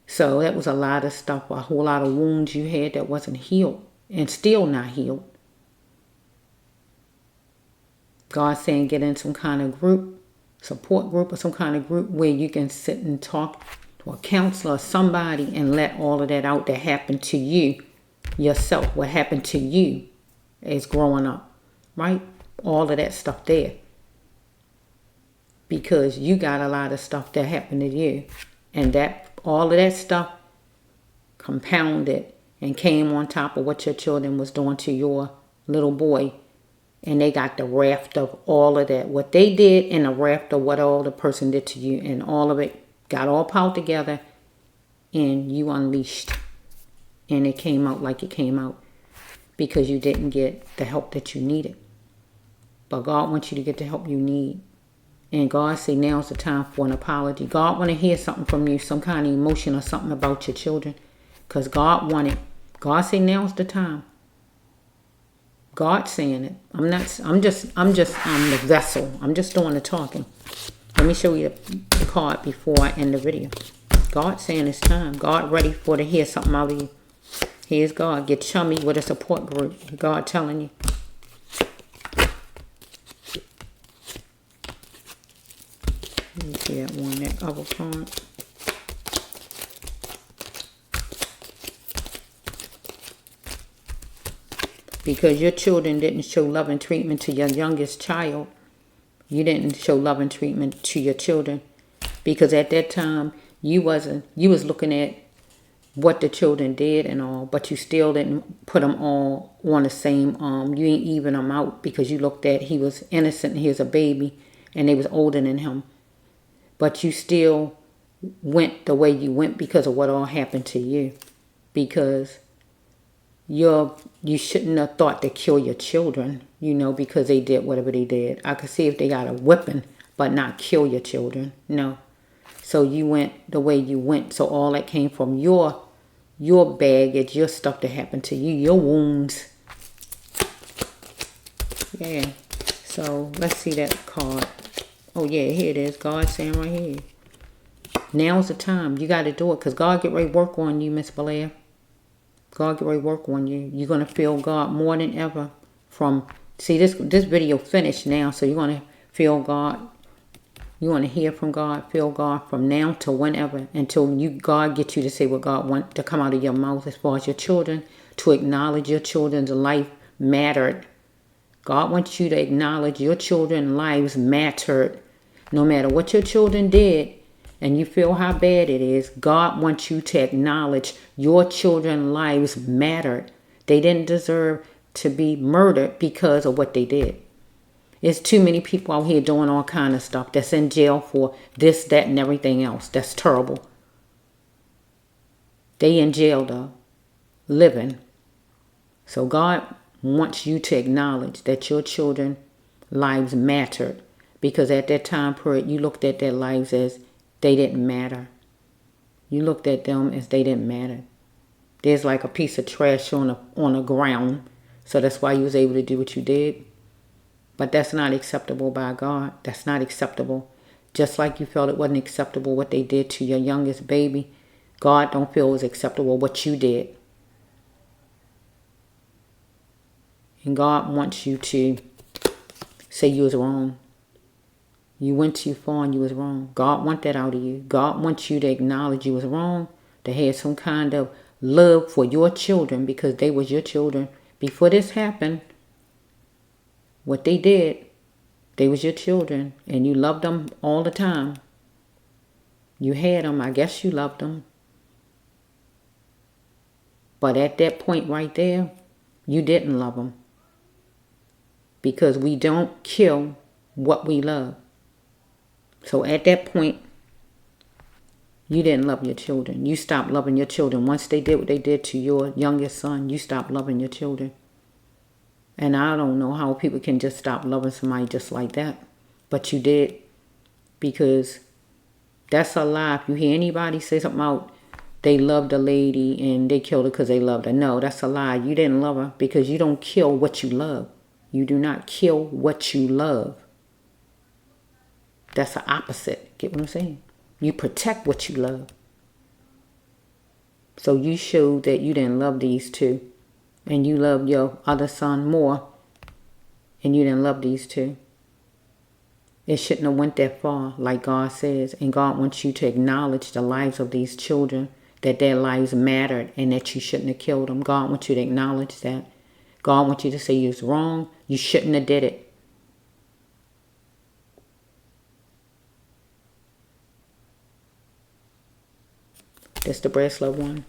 So that was a lot of stuff, a whole lot of wounds you had that wasn't healed and still not healed. God saying get in some kind of group, support group or some kind of group where you can sit and talk to a counselor or somebody and let all of that out that happened to you yourself, what happened to you as growing up, right? All of that stuff there. Because you got a lot of stuff that happened to you. And that all of that stuff compounded and came on top of what your children was doing to your little boy. And they got the raft of all of that. What they did and the raft of what all the person did to you. And all of it got all piled together. And you unleashed. And it came out like it came out. Because you didn't get the help that you needed. But God wants you to get the help you need. And God say now's the time for an apology. God want to hear something from you. Some kind of emotion or something about your children. Because God wanted. God say now's the time. God saying it. I'm just the vessel. I'm just doing the talking. Let me show you the card before I end the video. God saying it's time. God ready for to hear something out of you. Here's God. Get chummy with a support group. God telling you. Let me see that one, that other card. Because your children didn't show love and treatment to your youngest child. You didn't show love and treatment to your children. Because at that time, you was looking at what the children did and all, but you still didn't put them all on the same, you didn't even them out because you looked at he was innocent and he was a baby and they was older than him. But you still went the way you went because of what all happened to you. Because you shouldn't have thought to kill your children, you know, because they did whatever they did. I could see if they got a whipping, but not kill your children. No. So you went the way you went. So all that came from your baggage, your stuff that happened to you, your wounds. Yeah. So let's see that card. Oh yeah, here it is. God saying right here. Now's the time. You got to do it because God get ready to work on you, Miss Blair. God get ready to work on you. You're going to feel God more than ever. See, this video finished now, so you're going to feel God. You want to hear from God, feel God from now to whenever, until God gets you to say what God wants to come out of your mouth as far as your children, to acknowledge your children's life mattered. God wants you to acknowledge your children's lives mattered. No matter what your children did, and you feel how bad it is, God wants you to acknowledge your children's lives mattered. They didn't deserve to be murdered because of what they did. There's too many people out here doing all kind of stuff that's in jail for this, that, and everything else. That's terrible. They in jail though, living. So God wants you to acknowledge that your children's lives mattered. Because at that time period, you looked at their lives as they didn't matter. You looked at them as they didn't matter. There's like a piece of trash on the ground. So that's why you was able to do what you did. But that's not acceptable by God. That's not acceptable. Just like you felt it wasn't acceptable what they did to your youngest baby, God don't feel it was acceptable what you did. And God wants you to say you was wrong. You went too far and you was wrong. God wants that out of you. God wants you to acknowledge you was wrong, to have some kind of love for your children because they was your children. Before this happened, what they did, they was your children and you loved them all the time. You had them. I guess you loved them. But at that point right there, you didn't love them. Because we don't kill what we love. So at that point, you didn't love your children. You stopped loving your children. Once they did what they did to your youngest son, you stopped loving your children. And I don't know how people can just stop loving somebody just like that. But you did. Because that's a lie. If you hear anybody say something about they loved a lady and they killed her because they loved her. No, that's a lie. You didn't love her because you don't kill what you love. You do not kill what you love. That's the opposite. Get what I'm saying? You protect what you love. So you showed that you didn't love these two. And you loved your other son more. And you didn't love these two. It shouldn't have went that far, like God says. And God wants you to acknowledge the lives of these children, that their lives mattered and that you shouldn't have killed them. God wants you to acknowledge that. God wants you to say you was wrong. You shouldn't have did it. That's the bracelet one.